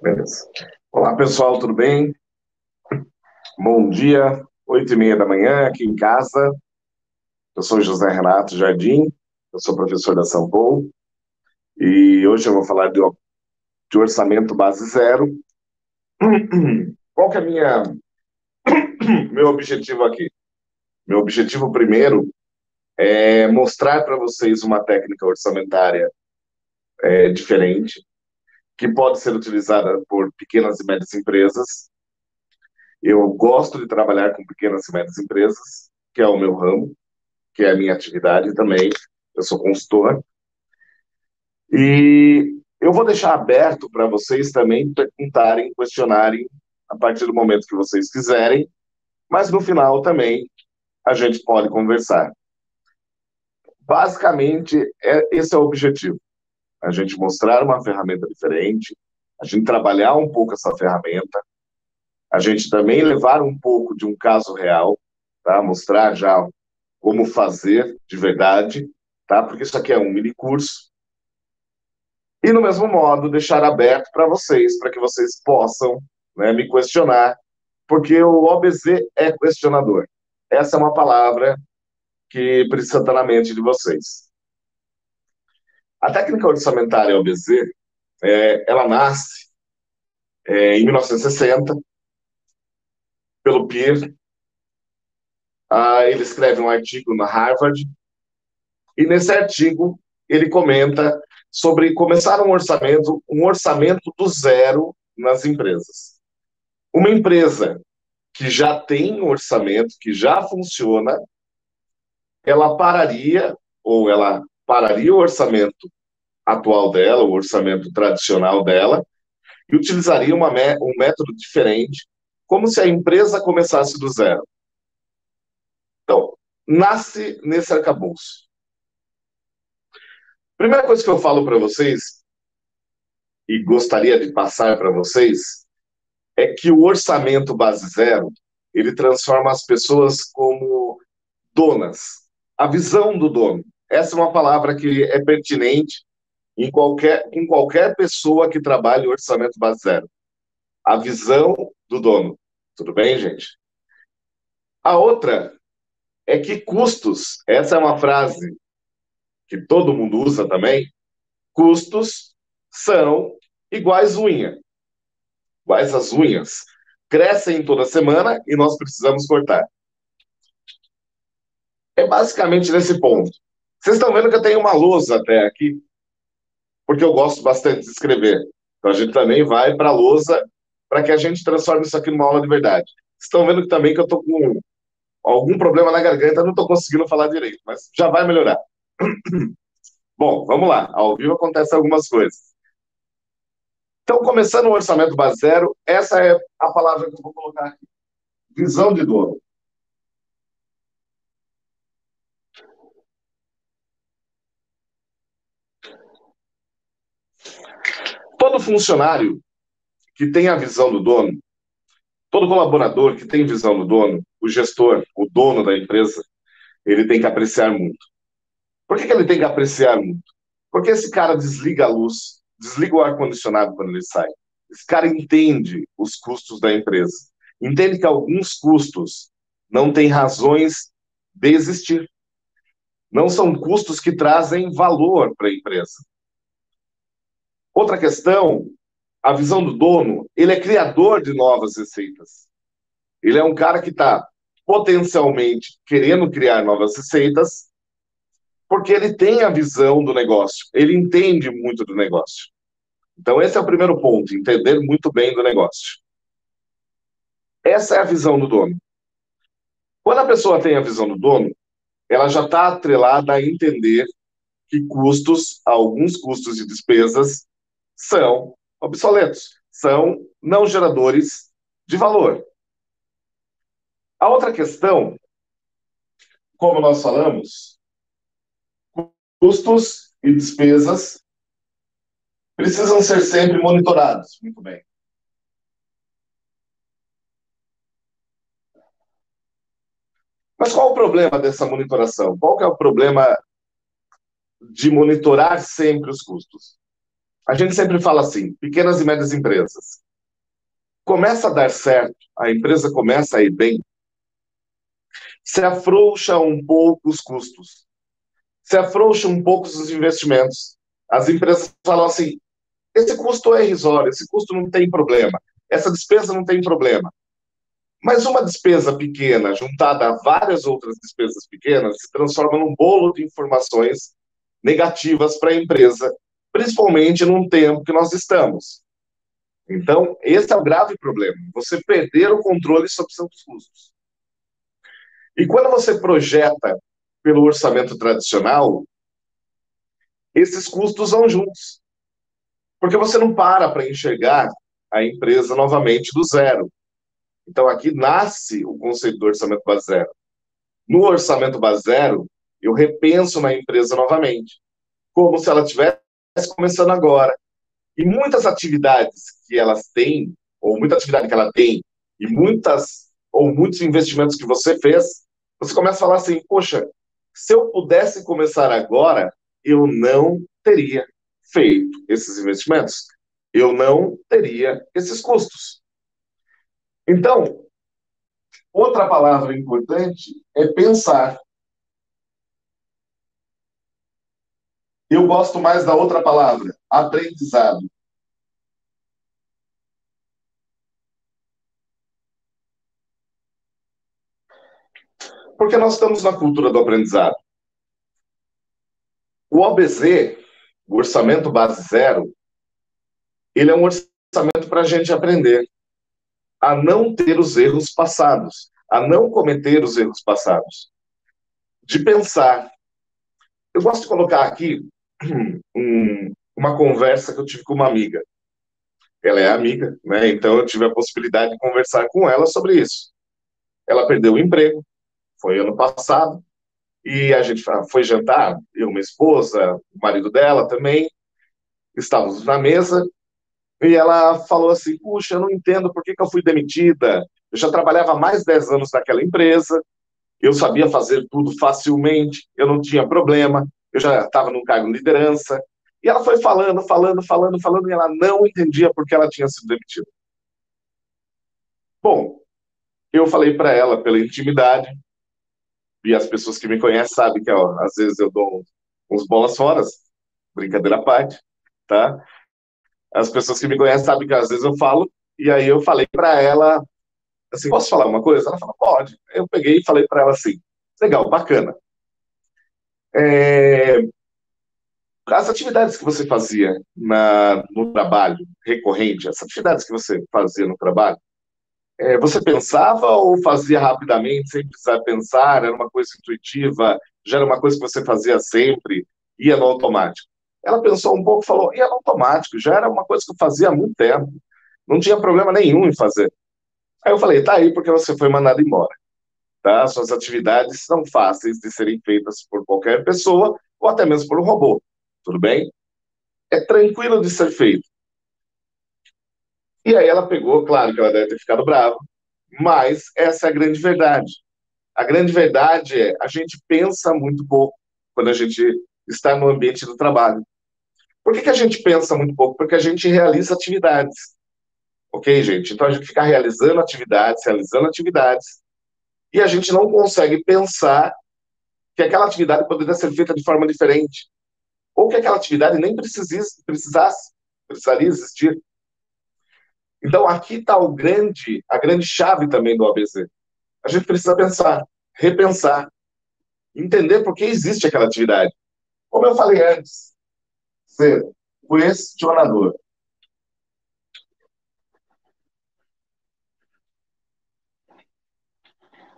Beleza. Olá, pessoal, tudo bem? Bom dia, 8h30 da manhã, aqui em casa. Eu sou José Renato Jardim, eu sou professor da São Paulo, e hoje eu vou falar de orçamento base zero. Qual que é meu objetivo aqui? Meu objetivo primeiro é mostrar para vocês uma técnica orçamentária diferente, que pode ser utilizada por pequenas e médias empresas. Eu gosto de trabalhar com pequenas e médias empresas, que é o meu ramo, que é a minha atividade também. Eu sou consultor. E eu vou deixar aberto para vocês também perguntarem, questionarem a partir do momento que vocês quiserem, mas no final também a gente pode conversar. Basicamente, esse é o objetivo. A gente mostrar uma ferramenta diferente, a gente trabalhar um pouco essa ferramenta, a gente também levar um pouco de um caso real, tá? Mostrar já como fazer de verdade, tá? Porque isso aqui é um mini curso. E, no mesmo modo, deixar aberto para que vocês possam, né, me questionar, porque o OBZ é questionador. Essa é uma palavra que precisa estar na mente de vocês. A técnica orçamentária OBZ, ela nasce em 1960, pelo Peer. Ele escreve um artigo na Harvard, e nesse artigo ele comenta sobre começar um orçamento do zero nas empresas. Uma empresa que já tem um orçamento, que já funciona, ela pararia o orçamento atual dela, o orçamento tradicional dela, e utilizaria um método diferente, como se a empresa começasse do zero. Então, nasce nesse arcabouço. Primeira coisa que eu falo para vocês, e gostaria de passar para vocês, é que o orçamento base zero, ele transforma as pessoas como donas. A visão do dono. Essa é uma palavra que é pertinente em qualquer pessoa que trabalhe o orçamento base zero. A visão do dono. Tudo bem, gente? A outra é que custos, essa é uma frase que todo mundo usa também, custos são iguais unha, iguais as unhas. Crescem toda semana e nós precisamos cortar. É basicamente nesse ponto. Vocês estão vendo que eu tenho uma lousa até aqui, porque eu gosto bastante de escrever. Então a gente também vai para a lousa para que a gente transforme isso aqui numa aula de verdade. Estão vendo que também que eu estou com algum problema na garganta, não estou conseguindo falar direito, mas já vai melhorar. Bom, vamos lá. Ao vivo acontecem algumas coisas. Então, começando o orçamento base zero, essa é a palavra que eu vou colocar aqui. Visão de dono. Todo funcionário que tem a visão do dono, todo colaborador que tem visão do dono, o gestor, o dono da empresa, ele tem que apreciar muito. Por que ele tem que apreciar muito? Porque esse cara desliga a luz, desliga o ar-condicionado quando ele sai. Esse cara entende os custos da empresa. Entende que alguns custos não têm razões de existir. Não são custos que trazem valor para a empresa. Outra questão, a visão do dono, ele é criador de novas receitas. Ele é um cara que está potencialmente querendo criar novas receitas, porque ele tem a visão do negócio, ele entende muito do negócio. Então, esse é o primeiro ponto, entender muito bem do negócio. Essa é a visão do dono. Quando a pessoa tem a visão do dono, ela já está atrelada a entender que alguns custos e despesas são obsoletos, são não geradores de valor. A outra questão, como nós falamos, custos e despesas precisam ser sempre monitorados. Muito bem. Mas qual o problema dessa monitoração? Qual que é o problema de monitorar sempre os custos? A gente sempre fala assim, pequenas e médias empresas. Começa a dar certo, a empresa começa a ir bem, se afrouxa um pouco os custos, se afrouxa um pouco os investimentos. As empresas falam assim, esse custo é irrisório, esse custo não tem problema, essa despesa não tem problema. Mas uma despesa pequena, juntada a várias outras despesas pequenas, se transforma num bolo de informações negativas para a empresa, principalmente num tempo que nós estamos. Então, esse é o grave problema, você perder o controle sobre seus custos. E quando você projeta pelo orçamento tradicional, esses custos vão juntos, porque você não para enxergar a empresa novamente do zero. Então, aqui nasce o conceito do orçamento base zero. No orçamento base zero, eu repenso na empresa novamente, como se ela estivesse começando agora. E muitas atividades que elas têm, ou muita atividade que ela tem, e muitos investimentos que você fez, você começa a falar assim, poxa, se eu pudesse começar agora, eu não teria feito esses investimentos. Eu não teria esses custos. Então, outra palavra importante é pensar. Eu gosto mais da outra palavra, aprendizado. Porque nós estamos na cultura do aprendizado. O OBZ, o Orçamento Base Zero, ele é um orçamento para a gente aprender a não ter os erros passados, a não cometer os erros passados, de pensar. Eu gosto de colocar aqui uma conversa que eu tive com uma amiga. Ela é amiga, né? Então eu tive a possibilidade de conversar com ela sobre isso. Ela perdeu o emprego, foi ano passado, e a gente foi jantar, eu, minha esposa, o marido dela também, estávamos na mesa, e ela falou assim, puxa, eu não entendo por que que eu fui demitida, eu já trabalhava há mais de 10 anos naquela empresa, eu sabia fazer tudo facilmente, eu não tinha problema, eu já estava num cargo de liderança, e ela foi falando, e ela não entendia por que ela tinha sido demitida. Bom, eu falei para ela pela intimidade, e as pessoas que me conhecem sabem que, ó, às vezes eu dou uns bolas fora, brincadeira à parte, tá? As pessoas que me conhecem sabem que às vezes eu falo, e aí eu falei para ela, assim, posso falar uma coisa? Ela falou, pode. Eu peguei e falei para ela assim, legal, bacana. É, as atividades que você fazia no trabalho recorrente, as atividades que você fazia no trabalho, você pensava ou fazia rapidamente, sem precisar pensar? Era uma coisa intuitiva? Já era uma coisa que você fazia sempre? Ia no automático? Ela pensou um pouco e falou: ia no automático, já era uma coisa que eu fazia há muito tempo. Não tinha problema nenhum em fazer. Aí eu falei: tá aí porque você foi mandado embora. Tá? Suas atividades são fáceis de serem feitas por qualquer pessoa ou até mesmo por um robô. Tudo bem? É tranquilo de ser feito. E aí ela pegou, claro que ela deve ter ficado brava, mas essa é a grande verdade. A grande verdade é, a gente pensa muito pouco quando a gente está no ambiente do trabalho. Por que que a gente pensa muito pouco? Porque a gente realiza atividades, ok, gente? Então a gente fica realizando atividades, e a gente não consegue pensar que aquela atividade poderia ser feita de forma diferente, ou que aquela atividade nem precisaria existir. Então aqui está a grande chave também do ABC. A gente precisa pensar, repensar, entender por que existe aquela atividade. Como eu falei antes, ser questionador.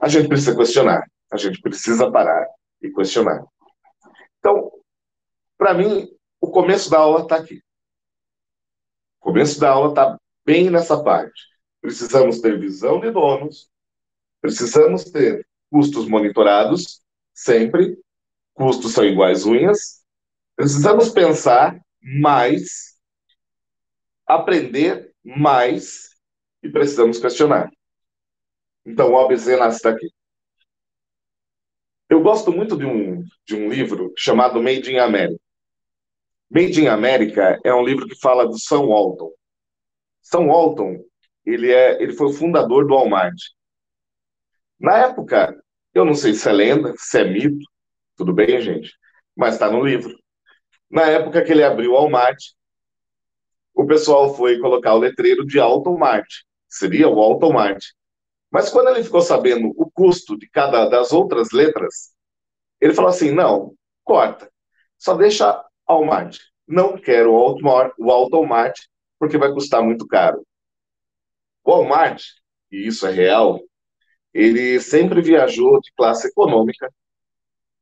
A gente precisa questionar, a gente precisa parar e questionar. Então, para mim, o começo da aula está aqui. O começo da aula está bem nessa parte. Precisamos ter visão de donos, precisamos ter custos monitorados, sempre, custos são iguais unhas, precisamos pensar mais, aprender mais e precisamos questionar. Então, o ABC nasce daqui. Eu gosto muito de um livro chamado Made in America. Made in America é um livro que fala do Sam Walton. Sam Walton, ele foi o fundador do Walmart. Na época, eu não sei se é lenda, se é mito, tudo bem, gente, mas está no livro. Na época que ele abriu o Walmart, o pessoal foi colocar o letreiro de Alton Mart, seria o Alton Mart. Mas quando ele ficou sabendo o custo de cada das outras letras, ele falou assim: não, corta, só deixa Walmart. Não quero o Alton Mart, porque vai custar muito caro. O Walmart, e isso é real, ele sempre viajou de classe econômica,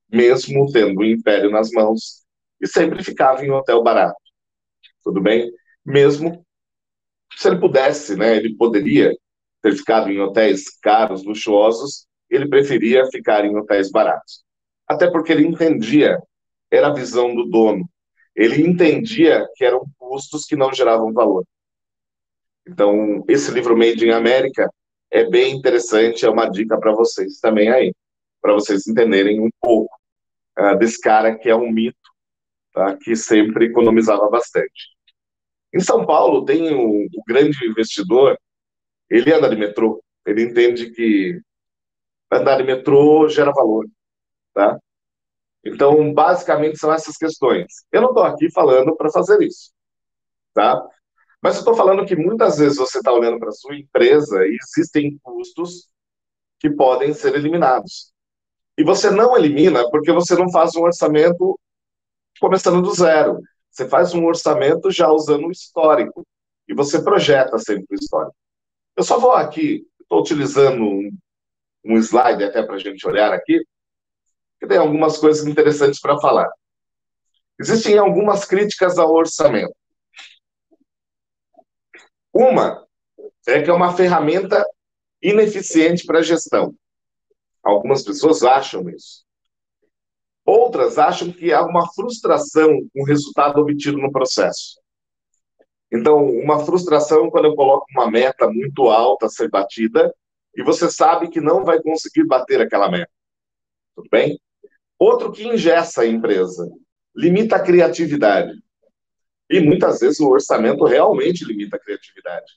mesmo tendo o império nas mãos, e sempre ficava em hotel barato, tudo bem? Mesmo se ele pudesse, né, ele poderia ter ficado em hotéis caros, luxuosos, ele preferia ficar em hotéis baratos. Até porque ele entendia, era a visão do dono, ele entendia que eram custos que não geravam valor. Então, esse livro Made in America é bem interessante, é uma dica para vocês também aí, para vocês entenderem um pouco desse cara que é um mito, tá, que sempre economizava bastante. Em São Paulo tem o grande investidor, ele anda de metrô, ele entende que andar de metrô gera valor, tá? Então, basicamente são essas questões. Eu não estou aqui falando para fazer isso, tá? Mas eu estou falando que muitas vezes você está olhando para a sua empresa e existem custos que podem ser eliminados. E você não elimina porque você não faz um orçamento começando do zero. Você faz um orçamento já usando o histórico. E você projeta sempre o histórico. Eu só vou aqui, estou utilizando um slide até para a gente olhar aqui, que tem algumas coisas interessantes para falar. Existem algumas críticas ao orçamento. Uma é que é uma ferramenta ineficiente para a gestão. Algumas pessoas acham isso. Outras acham que há uma frustração com o resultado obtido no processo. Então, uma frustração quando eu coloco uma meta muito alta a ser batida e você sabe que não vai conseguir bater aquela meta. Tudo bem? Outro que engessa a empresa, limita a criatividade. E muitas vezes o orçamento realmente limita a criatividade.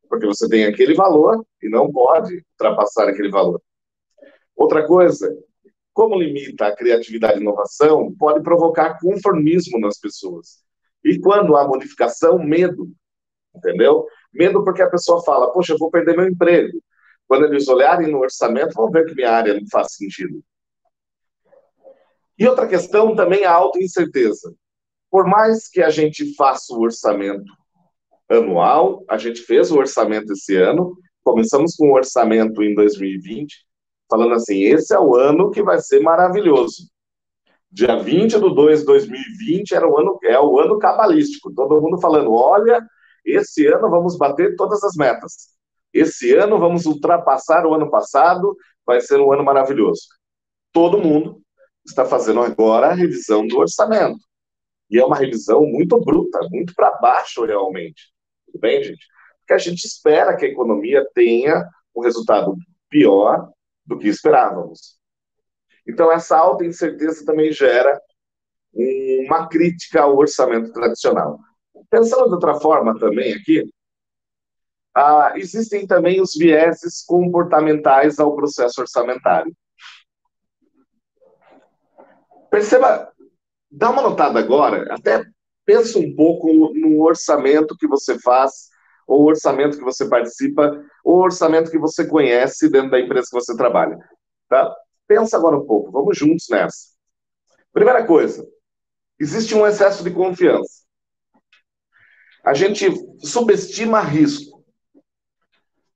Porque você tem aquele valor e não pode ultrapassar aquele valor. Outra coisa, como limita a criatividade e inovação, pode provocar conformismo nas pessoas. E quando há modificação, medo, entendeu? Medo porque a pessoa fala, poxa, eu vou perder meu emprego. Quando eles olharem no orçamento, vão ver que minha área não faz sentido. E outra questão também é a autoincerteza. Por mais que a gente faça o orçamento anual, a gente fez o orçamento esse ano, começamos com o orçamento em 2020, falando assim, esse é o ano que vai ser maravilhoso. Dia 20 de 2 de 2020 é o ano cabalístico, todo mundo falando, olha, esse ano vamos bater todas as metas. Esse ano vamos ultrapassar o ano passado, vai ser um ano maravilhoso. Todo mundo está fazendo agora a revisão do orçamento. E é uma revisão muito bruta, muito para baixo realmente. Tudo bem, gente? Porque a gente espera que a economia tenha um resultado pior do que esperávamos. Então, essa alta incerteza também gera uma crítica ao orçamento tradicional. Pensando de outra forma também aqui, existem também os vieses comportamentais ao processo orçamentário. Perceba, dá uma notada agora, até pensa um pouco no orçamento que você faz, ou orçamento que você participa, ou orçamento que você conhece dentro da empresa que você trabalha. Tá? Pensa agora um pouco, vamos juntos nessa. Primeira coisa, existe um excesso de confiança. A gente subestima risco.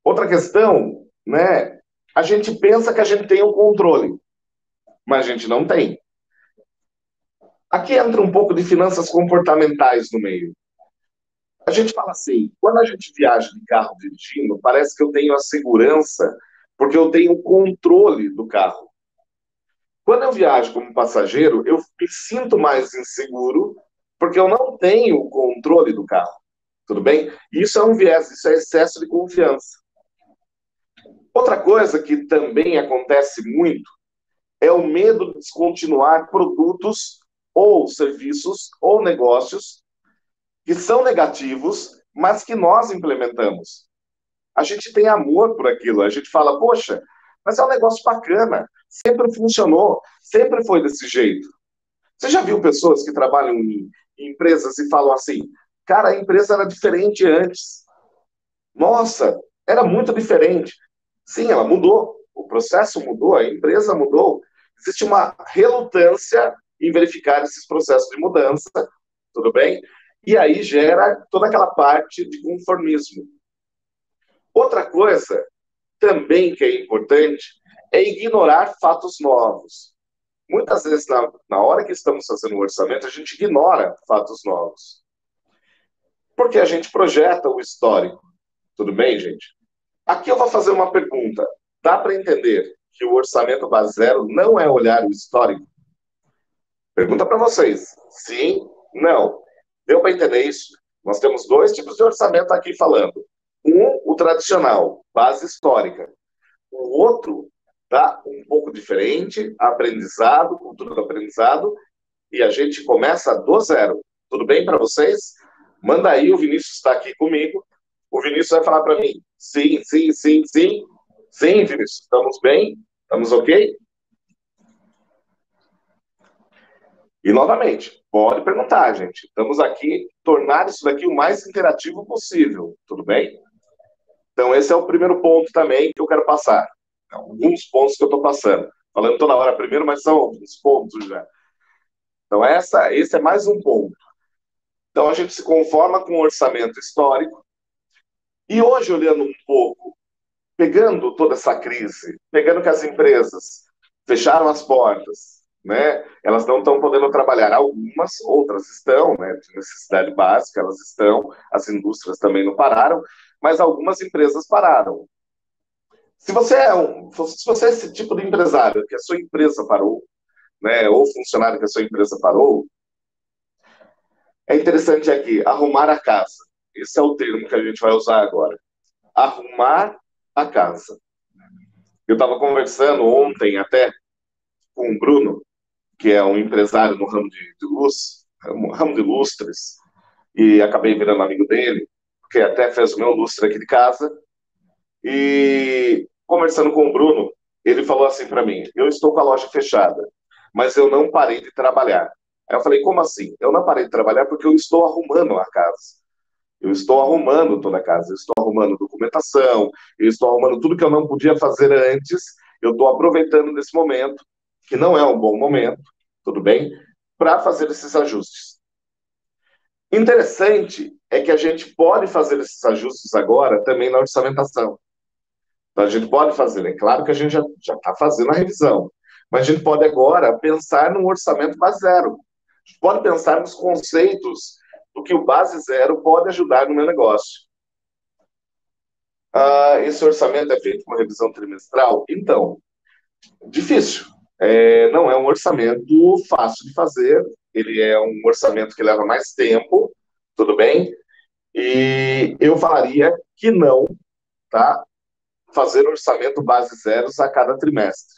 Outra questão, né? A gente pensa que a gente tem o controle, mas a gente não tem. Aqui entra um pouco de finanças comportamentais no meio. A gente fala assim, quando a gente viaja de carro dirigindo, parece que eu tenho a segurança, porque eu tenho o controle do carro. Quando eu viajo como passageiro, eu me sinto mais inseguro, porque eu não tenho o controle do carro. Tudo bem? Isso é um viés, isso é excesso de confiança. Outra coisa que também acontece muito é o medo de descontinuar produtos ou serviços ou negócios que são negativos, mas que nós implementamos. A gente tem amor por aquilo, a gente fala, poxa, mas é um negócio bacana, sempre funcionou, sempre foi desse jeito. Você já viu pessoas que trabalham em empresas e falam assim, cara, a empresa era diferente antes. Nossa, era muito diferente. Sim, ela mudou, o processo mudou, a empresa mudou. Existe uma relutância em verificar esses processos de mudança, tudo bem? E aí gera toda aquela parte de conformismo. Outra coisa também que é importante é ignorar fatos novos. Muitas vezes, na hora que estamos fazendo o orçamento, a gente ignora fatos novos. Porque a gente projeta o histórico. Tudo bem, gente? Aqui eu vou fazer uma pergunta. Dá para entender que o orçamento base zero não é olhar o histórico? Pergunta para vocês. Sim? Não? Deu para entender isso? Nós temos dois tipos de orçamento aqui falando. Um, o tradicional, base histórica. O outro, tá? Um pouco diferente, aprendizado, cultura do aprendizado, e a gente começa do zero. Tudo bem para vocês? Manda aí, o Vinícius está aqui comigo. O Vinícius vai falar para mim. Sim, sim, sim, sim. Sim, Vinícius, estamos bem? Estamos ok? E, novamente, pode perguntar, gente. Estamos aqui, tornar isso daqui o mais interativo possível, tudo bem? Então, esse é o primeiro ponto também que eu quero passar. Alguns pontos que eu estou passando. Falando toda hora primeiro, mas são alguns pontos já. Então, esse é mais um ponto. Então, a gente se conforma com o orçamento histórico. E hoje, olhando um pouco, pegando toda essa crise, pegando que as empresas fecharam as portas, né? Elas não estão podendo trabalhar. Algumas, outras estão, né? De necessidade básica, elas estão. As indústrias também não pararam, mas algumas empresas pararam. Se você é esse tipo de empresário que a sua empresa parou, né? Ou funcionário que a sua empresa parou, é interessante aqui arrumar a casa. Esse é o termo que a gente vai usar agora. Arrumar a casa. Eu estava conversando ontem até com o Bruno, que é um empresário no ramo de luz, ramo de lustres, e acabei virando amigo dele, que até fez o meu lustre aqui de casa. E conversando com o Bruno, ele falou assim para mim: eu estou com a loja fechada, mas eu não parei de trabalhar. Aí eu falei: como assim? Eu não parei de trabalhar porque eu estou arrumando a casa. Eu estou arrumando toda a casa, eu estou arrumando documentação, eu estou arrumando tudo que eu não podia fazer antes. Eu estou aproveitando desse momento, que não é um bom momento, tudo bem, para fazer esses ajustes. Interessante é que a gente pode fazer esses ajustes agora também na orçamentação. Então, a gente pode fazer, é claro que a gente já está fazendo a revisão, mas a gente pode agora pensar num orçamento base zero. A gente pode pensar nos conceitos do que o base zero pode ajudar no meu negócio. Esse orçamento é feito com revisão trimestral? Então, difícil. Não é um orçamento fácil de fazer, ele é um orçamento que leva mais tempo, tudo bem? E eu falaria que não, tá? Fazer orçamento base zeros a cada trimestre.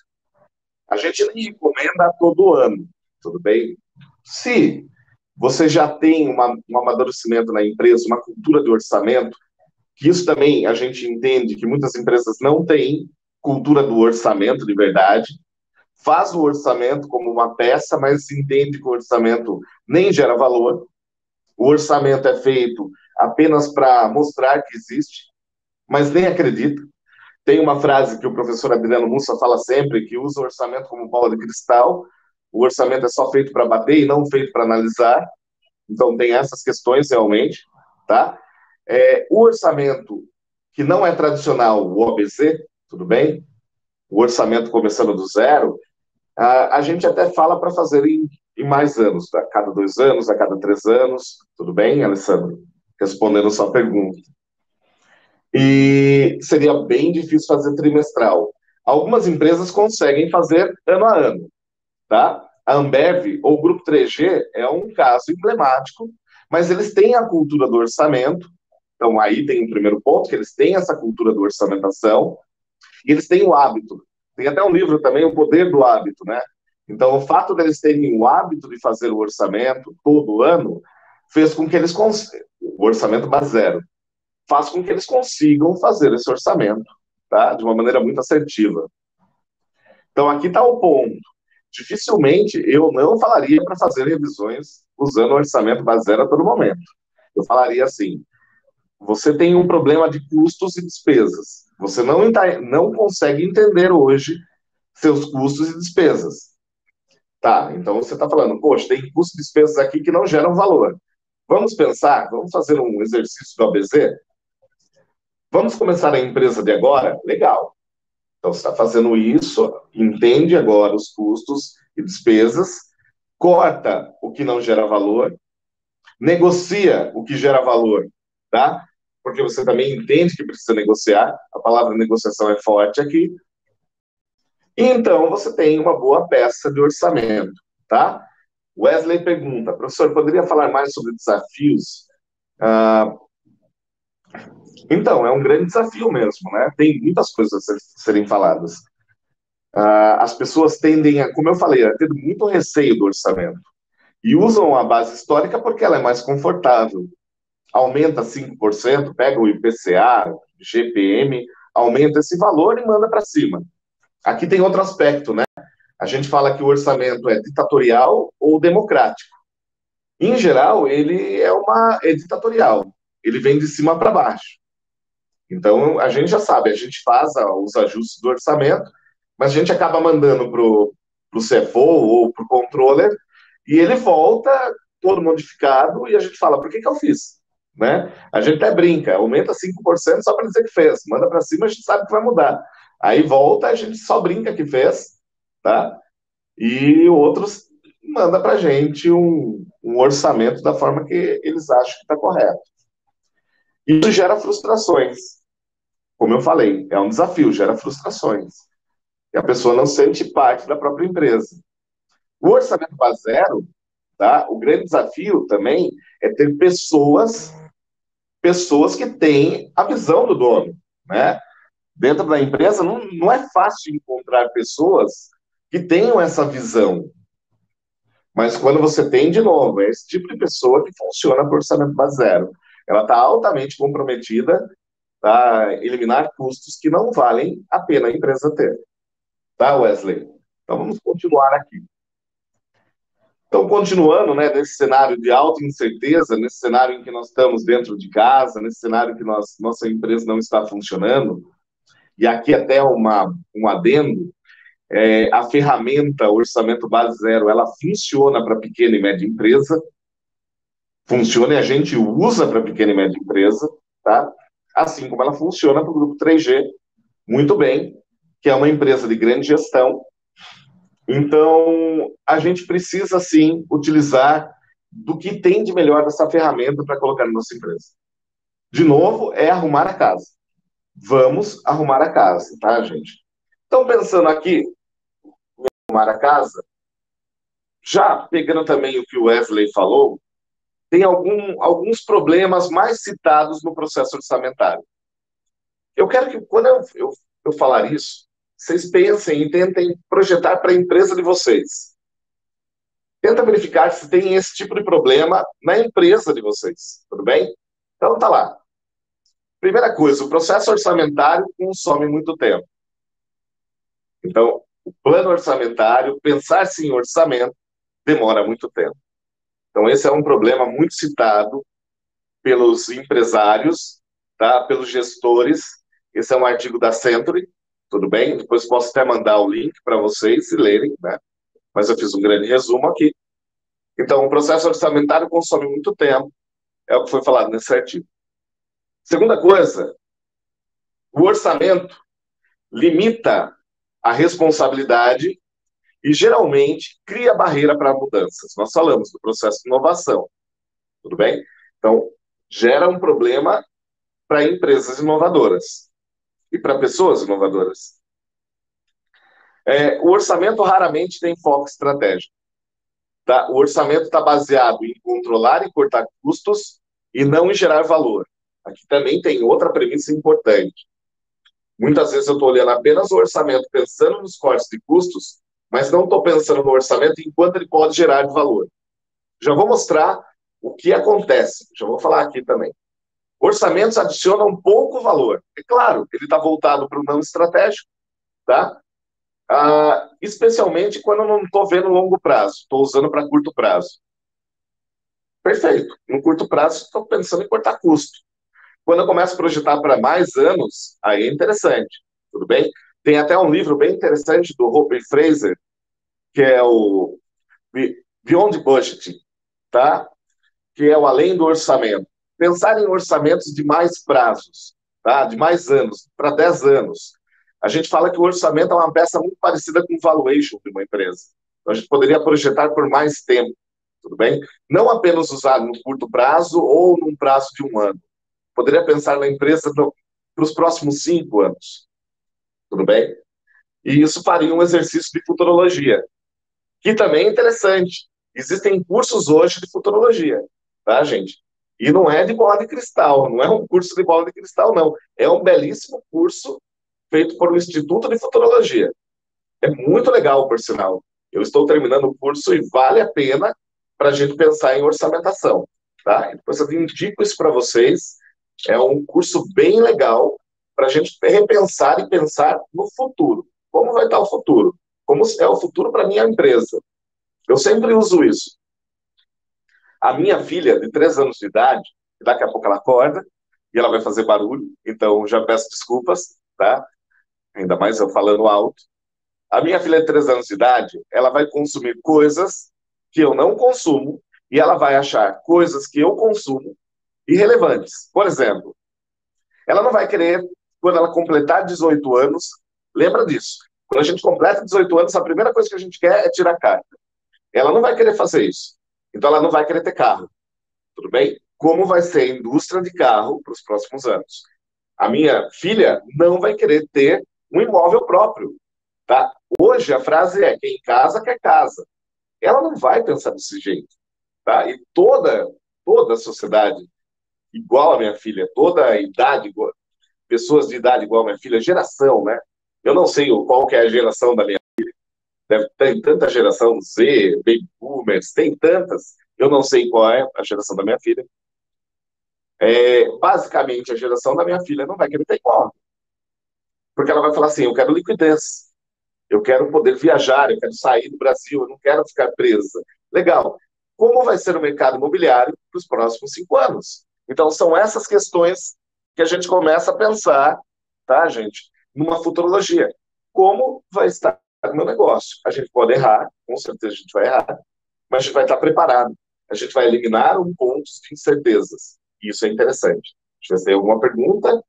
A gente nem recomenda todo ano, tudo bem? Se você já tem um amadurecimento na empresa, uma cultura de orçamento, que isso também a gente entende que muitas empresas não têm cultura do orçamento de verdade, faz o orçamento como uma peça, mas entende que o orçamento nem gera valor, o orçamento é feito apenas para mostrar que existe, mas nem acredita. Tem uma frase que o professor Adriano Mussa fala sempre, que usa o orçamento como bola de cristal, o orçamento é só feito para bater e não feito para analisar, então tem essas questões realmente, tá? O orçamento que não é tradicional, o OBZ, tudo bem? O orçamento começando do zero, a gente até fala para fazer em mais anos, a cada 2 anos, a cada 3 anos, tudo bem, Alessandro? Respondendo a sua pergunta. E seria bem difícil fazer trimestral. Algumas empresas conseguem fazer ano a ano, tá? A Ambev ou o Grupo 3G é um caso emblemático, mas eles têm a cultura do orçamento, então aí tem o primeiro ponto, que eles têm essa cultura da orçamentação, e eles têm o hábito. Tem até um livro também, O Poder do Hábito, né? Então, o fato deles terem o hábito de fazer o orçamento todo ano fez com que eles o orçamento base zero, faz com que eles consigam fazer esse orçamento, tá? De uma maneira muito assertiva. Então, aqui está o ponto. Dificilmente eu não falaria para fazer revisões usando o orçamento base zero a todo momento. Eu falaria assim: você tem um problema de custos e despesas. Você não consegue entender hoje seus custos e despesas. Tá, então você está falando, poxa, tem custos e despesas aqui que não geram valor. Vamos pensar, vamos fazer um exercício do ABZ? Vamos começar a empresa de agora? Legal. Então você está fazendo isso, entende agora os custos e despesas, corta o que não gera valor, negocia o que gera valor, tá? Porque você também entende que precisa negociar, a palavra negociação é forte aqui. E então você tem uma boa peça de orçamento, tá? Wesley pergunta, professor, poderia falar mais sobre desafios? Ah, então, é um grande desafio mesmo, né? Tem muitas coisas a serem faladas. As pessoas tendem a, como eu falei, a ter muito receio do orçamento. E usam a base histórica porque ela é mais confortável. Aumenta 5%, pega o IPCA, GPM, aumenta esse valor e manda para cima. Aqui tem outro aspecto, né? A gente fala que o orçamento é ditatorial ou democrático. Em geral, ele é ditatorial. Ele vem de cima para baixo. Então, a gente já sabe, a gente faz os ajustes do orçamento, mas a gente acaba mandando para o CFO ou para o controller e ele volta todo modificado e a gente fala, por que eu fiz? Né? A gente até brinca, aumenta 5% só para dizer que fez, manda para cima, a gente sabe que vai mudar. Aí volta, a gente só brinca que fez, tá? E outros manda para a gente um orçamento da forma que eles acham que está correto. Isso gera frustrações. Como eu falei, é um desafio, gera frustrações. E a pessoa não sente parte da própria empresa. O orçamento base zero, tá? O grande desafio também é ter pessoas que têm a visão do dono, né? Dentro da empresa não é fácil encontrar pessoas que tenham essa visão. Mas quando você tem, de novo, é esse tipo de pessoa que funciona por orçamento base zero. Ela está altamente comprometida a eliminar custos que não valem a pena a empresa ter. Tá, Wesley? Então vamos continuar aqui. Então, continuando, né, nesse cenário de alta incerteza, nesse cenário em que nós estamos dentro de casa, nesse cenário em que nossa empresa não está funcionando, e aqui até um adendo, a ferramenta Orçamento Base Zero, ela funciona para pequena e média empresa, funciona e a gente usa para pequena e média empresa, tá? Assim como ela funciona para o Grupo 3G, muito bem, que é uma empresa de grande gestão. Então, a gente precisa, sim, utilizar do que tem de melhor dessa ferramenta para colocar na nossa empresa. De novo, é arrumar a casa. Vamos arrumar a casa, tá, gente? Então, pensando aqui, arrumar a casa, já pegando também o que o Wesley falou, tem alguns problemas mais citados no processo orçamentário. Eu quero que, quando eu falar isso, vocês pensem e tentem projetar para a empresa de vocês. Tenta verificar se tem esse tipo de problema na empresa de vocês, tudo bem? Então, tá lá. Primeira coisa, o processo orçamentário consome muito tempo. Então, o plano orçamentário, pensar-se em orçamento, demora muito tempo. Então, esse é um problema muito citado pelos empresários, tá? Pelos gestores. Esse é um artigo da Century, tudo bem? Depois posso até mandar o link para vocês se lerem, né? Mas eu fiz um grande resumo aqui. Então, o processo orçamentário consome muito tempo, é o que foi falado nesse artigo. Segunda coisa, o orçamento limita a responsabilidade e geralmente cria barreira para mudanças. Nós falamos do processo de inovação, tudo bem? Então, gera um problema para empresas inovadoras e para pessoas inovadoras. O orçamento raramente tem foco estratégico. Tá? O orçamento está baseado em controlar e cortar custos e não em gerar valor. Aqui também tem outra premissa importante. Muitas vezes eu estou olhando apenas o orçamento, pensando nos cortes de custos, mas não estou pensando no orçamento enquanto ele pode gerar de valor. Já vou mostrar o que acontece, já vou falar aqui também. Orçamentos adicionam pouco valor. É claro, ele está voltado para o não estratégico, tá? Especialmente quando eu não estou vendo longo prazo, estou usando para curto prazo. Perfeito. No curto prazo, estou pensando em cortar custo. Quando eu começo a projetar para mais anos, aí é interessante, tudo bem? Tem até um livro bem interessante do Hope Fraser, que é o Beyond Budgeting, tá? Que é o além do orçamento. Pensar em orçamentos de mais prazos, tá? De mais anos, para 10 anos. A gente fala que o orçamento é uma peça muito parecida com o valuation de uma empresa. Então, a gente poderia projetar por mais tempo, tudo bem? Não apenas usar no curto prazo ou num prazo de um ano. Poderia pensar na empresa para os próximos 5 anos, tudo bem? E isso faria um exercício de futurologia, que também é interessante. Existem cursos hoje de futurologia, tá, gente? E não é de bola de cristal, não é um curso de bola de cristal, não. É um belíssimo curso feito por um Instituto de Futurologia. É muito legal, por sinal. Eu estou terminando o curso e vale a pena para a gente pensar em orçamentação, tá? E depois eu indico isso para vocês. É um curso bem legal para a gente repensar e pensar no futuro. Como vai estar o futuro? Como é o futuro para minha empresa? Eu sempre uso isso. A minha filha, de 3 anos de idade, daqui a pouco ela acorda e ela vai fazer barulho, então já peço desculpas, tá? Ainda mais eu falando alto. A minha filha de 3 anos de idade, ela vai consumir coisas que eu não consumo e ela vai achar coisas que eu consumo irrelevantes. Por exemplo, ela não vai querer, quando ela completar 18 anos, lembra disso. Quando a gente completa 18 anos, a primeira coisa que a gente quer é tirar a carta. Ela não vai querer fazer isso. Então, ela não vai querer ter carro. Tudo bem? Como vai ser a indústria de carro para os próximos anos? A minha filha não vai querer ter um imóvel próprio. Tá? Hoje, a frase é: quem casa, quer casa. Ela não vai pensar desse jeito. Tá? E toda a sociedade igual a minha filha, toda a idade, pessoas de idade igual a minha filha, geração, né? Eu não sei qual que é a geração da minha. Deve ter tanta geração Z, baby boomers, tem tantas. Eu não sei qual é a geração da minha filha. Basicamente, a geração da minha filha não vai querer ter imóvel. Porque ela vai falar assim: eu quero liquidez, eu quero poder viajar, eu quero sair do Brasil, eu não quero ficar presa. Legal. Como vai ser o mercado imobiliário para os próximos 5 anos? Então, são essas questões que a gente começa a pensar, tá, gente, numa futurologia. Como vai estar o meu negócio? A gente pode errar, com certeza a gente vai errar, mas a gente vai estar preparado. A gente vai eliminar um ponto de incertezas. E isso é interessante. Deixa eu ver se tem alguma pergunta.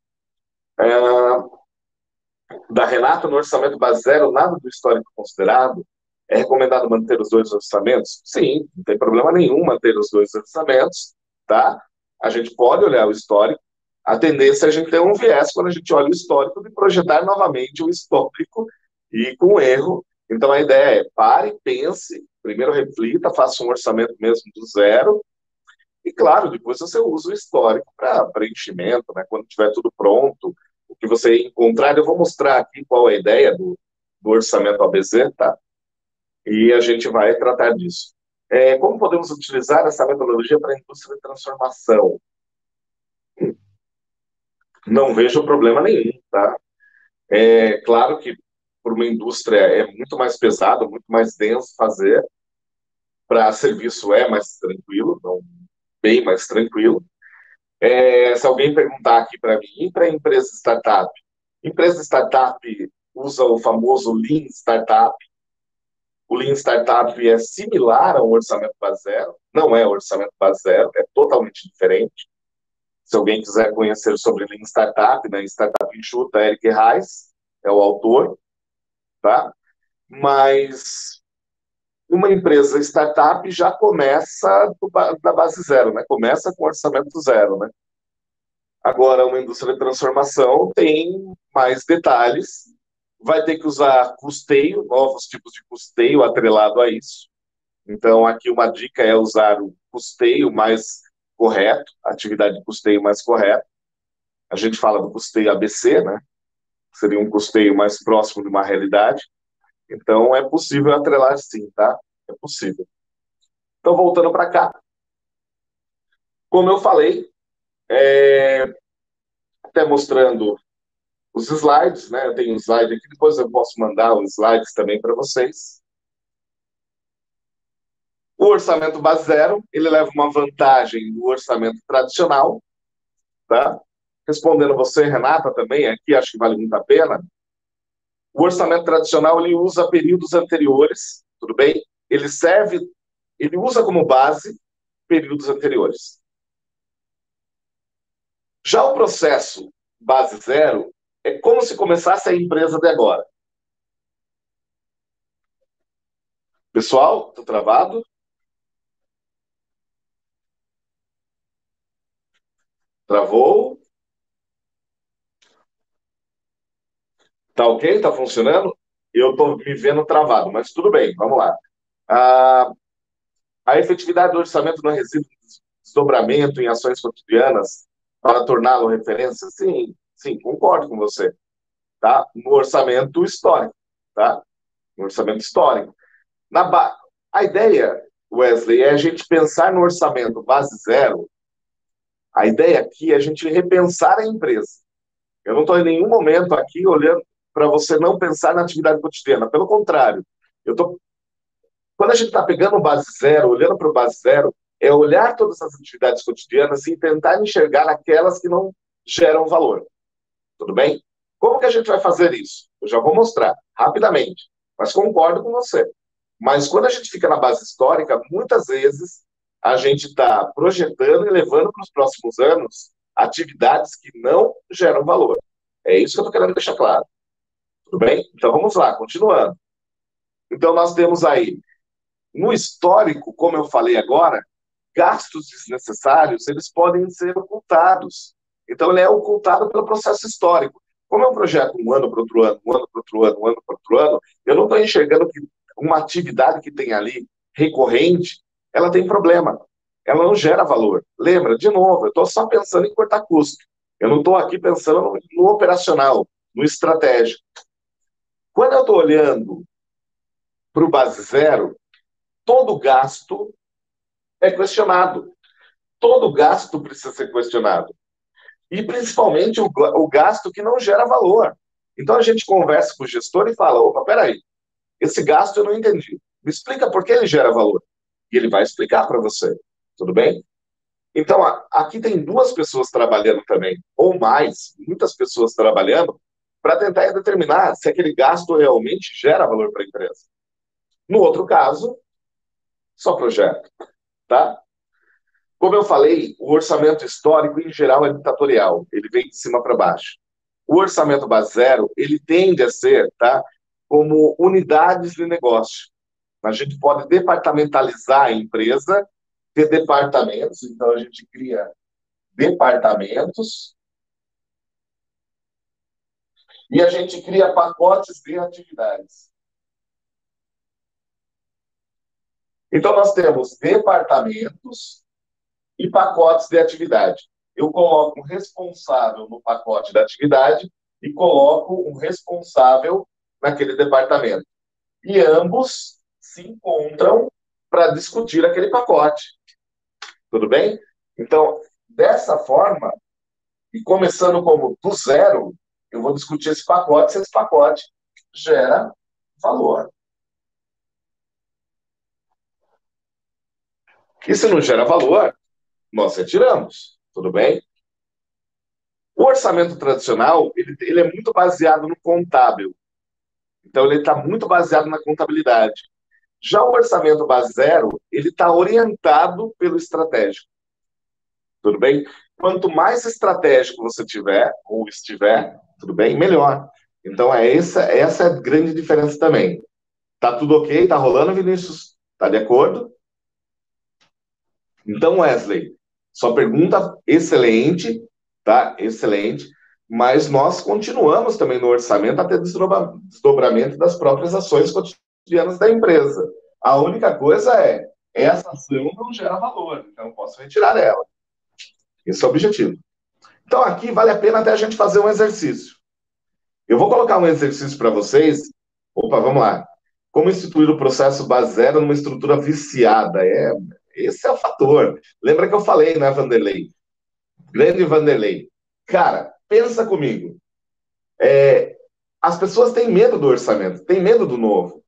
Da Renata, no orçamento base zero, nada do histórico considerado. É recomendado manter os 2 orçamentos? Sim, não tem problema nenhum manter os 2 orçamentos, tá? A gente pode olhar o histórico. A tendência é a gente ter um viés quando a gente olha o histórico de projetar novamente o histórico e com erro. Então a ideia é pare, pense, primeiro reflita, faça um orçamento mesmo do zero. E claro, depois você usa o histórico para preenchimento, né? Quando tiver tudo pronto, o que você encontrar, eu vou mostrar aqui qual é a ideia do orçamento ABC, tá? E a gente vai tratar disso. Como podemos utilizar essa metodologia para a indústria de transformação? Não vejo problema nenhum, tá? É claro que para uma indústria é muito mais pesado, muito mais denso fazer, para serviço é mais tranquilo, não, bem mais tranquilo. Se alguém perguntar aqui para mim, para empresa startup usa o famoso Lean Startup. O Lean Startup é similar ao orçamento base zero, não é orçamento base zero, é totalmente diferente. Se alguém quiser conhecer sobre Lean Startup, né, Startup Enxuta, Eric Reis é o autor, tá? Mas uma empresa startup já começa da base zero, né? Começa com orçamento zero, né? Agora, uma indústria de transformação tem mais detalhes, vai ter que usar custeio, novos tipos de custeio atrelado a isso. Então, aqui uma dica é usar o custeio mais correto, a atividade de custeio mais correta. A gente fala do custeio ABC, né? seria um custeio mais próximo de uma realidade. Então, é possível atrelar sim, tá? É possível. Então, voltando para cá, como eu falei, até mostrando os slides, né? Eu tenho um slide aqui, depois eu posso mandar os slides também para vocês. O orçamento base zero, ele leva uma vantagem do orçamento tradicional, tá? Respondendo você, Renata, também, aqui acho que vale muito a pena. O orçamento tradicional, ele usa períodos anteriores, tudo bem? Ele usa como base períodos anteriores. Já o processo base zero é como se começasse a empresa de agora. Pessoal, tô travado? Travou? Tá ok? Tá funcionando? Eu tô me vendo travado, mas tudo bem, vamos lá. A, a efetividade do orçamento não reside no desdobramento em ações cotidianas para torná-lo referência? Sim, sim, concordo com você. Tá? No orçamento histórico, tá? No orçamento histórico. A ideia, Wesley, é a gente pensar no orçamento base zero. A ideia aqui é a gente repensar a empresa. Eu não estou em nenhum momento aqui olhando para você não pensar na atividade cotidiana. Pelo contrário, eu tô, quando a gente está pegando o base zero, olhando para o base zero, é olhar todas as atividades cotidianas e tentar enxergar aquelas que não geram valor. Tudo bem? Como que a gente vai fazer isso? Eu já vou mostrar rapidamente, mas concordo com você. Mas quando a gente fica na base histórica, muitas vezes a gente está projetando e levando para os próximos anos atividades que não geram valor. É isso que eu estou querendo deixar claro. Tudo bem? Então vamos lá, continuando. Então nós temos aí, no histórico, como eu falei agora, gastos desnecessários, eles podem ser ocultados. Então ele é ocultado pelo processo histórico. Como é um projeto um ano para outro ano, um ano para outro ano, um ano para outro ano, eu não estou enxergando que uma atividade que tem ali recorrente, ela tem problema. Ela não gera valor. Lembra, de novo, eu estou só pensando em cortar custo. Eu não estou aqui pensando no operacional, no estratégico. Quando eu estou olhando para o base zero, todo gasto é questionado. Todo gasto precisa ser questionado. E principalmente o gasto que não gera valor. Então a gente conversa com o gestor e fala: opa, peraí, esse gasto eu não entendi. Me explica por que ele gera valor. E ele vai explicar para você. Tudo bem? Então, aqui tem duas pessoas trabalhando também, ou mais, muitas pessoas trabalhando, para tentar determinar se aquele gasto realmente gera valor para a empresa. No outro caso, só projeto, tá? Como eu falei, o orçamento histórico, em geral, é ditatorial. Ele vem de cima para baixo. O orçamento base zero, ele tende a ser, tá, como unidades de negócio. A gente pode departamentalizar a empresa, ter departamentos, então a gente cria departamentos e a gente cria pacotes de atividades. Então nós temos departamentos e pacotes de atividade. Eu coloco um responsável no pacote da atividade e coloco um responsável naquele departamento. E ambos se encontram para discutir aquele pacote. Tudo bem? Então, dessa forma, e começando como do zero, eu vou discutir esse pacote, se esse pacote gera valor. E se não gera valor, nós retiramos. Tudo bem? O orçamento tradicional, ele é muito baseado no contábil. Então, ele está muito baseado na contabilidade. Já o orçamento base zero, ele está orientado pelo estratégico. Tudo bem? Quanto mais estratégico você tiver, ou estiver, tudo bem? Melhor. Então, essa é a grande diferença também. Tá tudo ok? Tá rolando, Vinícius? Tá de acordo? Então, Wesley, sua pergunta excelente, tá? Excelente. Mas nós continuamos também no orçamento a ter desdobramento das próprias ações cotidianas da empresa. A única coisa é, essa ação não gera valor, então eu posso retirar ela. Esse é o objetivo. Então, aqui vale a pena até a gente fazer um exercício. Eu vou colocar um exercício para vocês. Opa, vamos lá. Como instituir o processo base zero numa estrutura viciada? Esse é o fator. Lembra que eu falei, né, Vanderlei? Grande Vanderlei. Cara, pensa comigo. As pessoas têm medo do orçamento, têm medo do novo,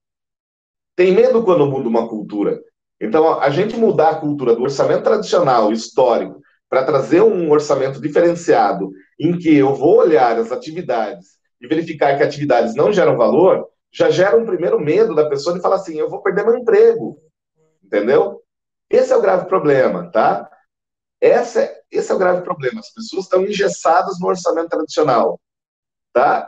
têm medo quando muda uma cultura. Então, a gente mudar a cultura do orçamento tradicional, histórico, para trazer um orçamento diferenciado, em que eu vou olhar as atividades e verificar que atividades não geram valor, já gera um primeiro medo da pessoa de falar assim, eu vou perder meu emprego, entendeu? Esse é o grave problema, tá? Esse é o grave problema. As pessoas estão engessadas no orçamento tradicional, tá?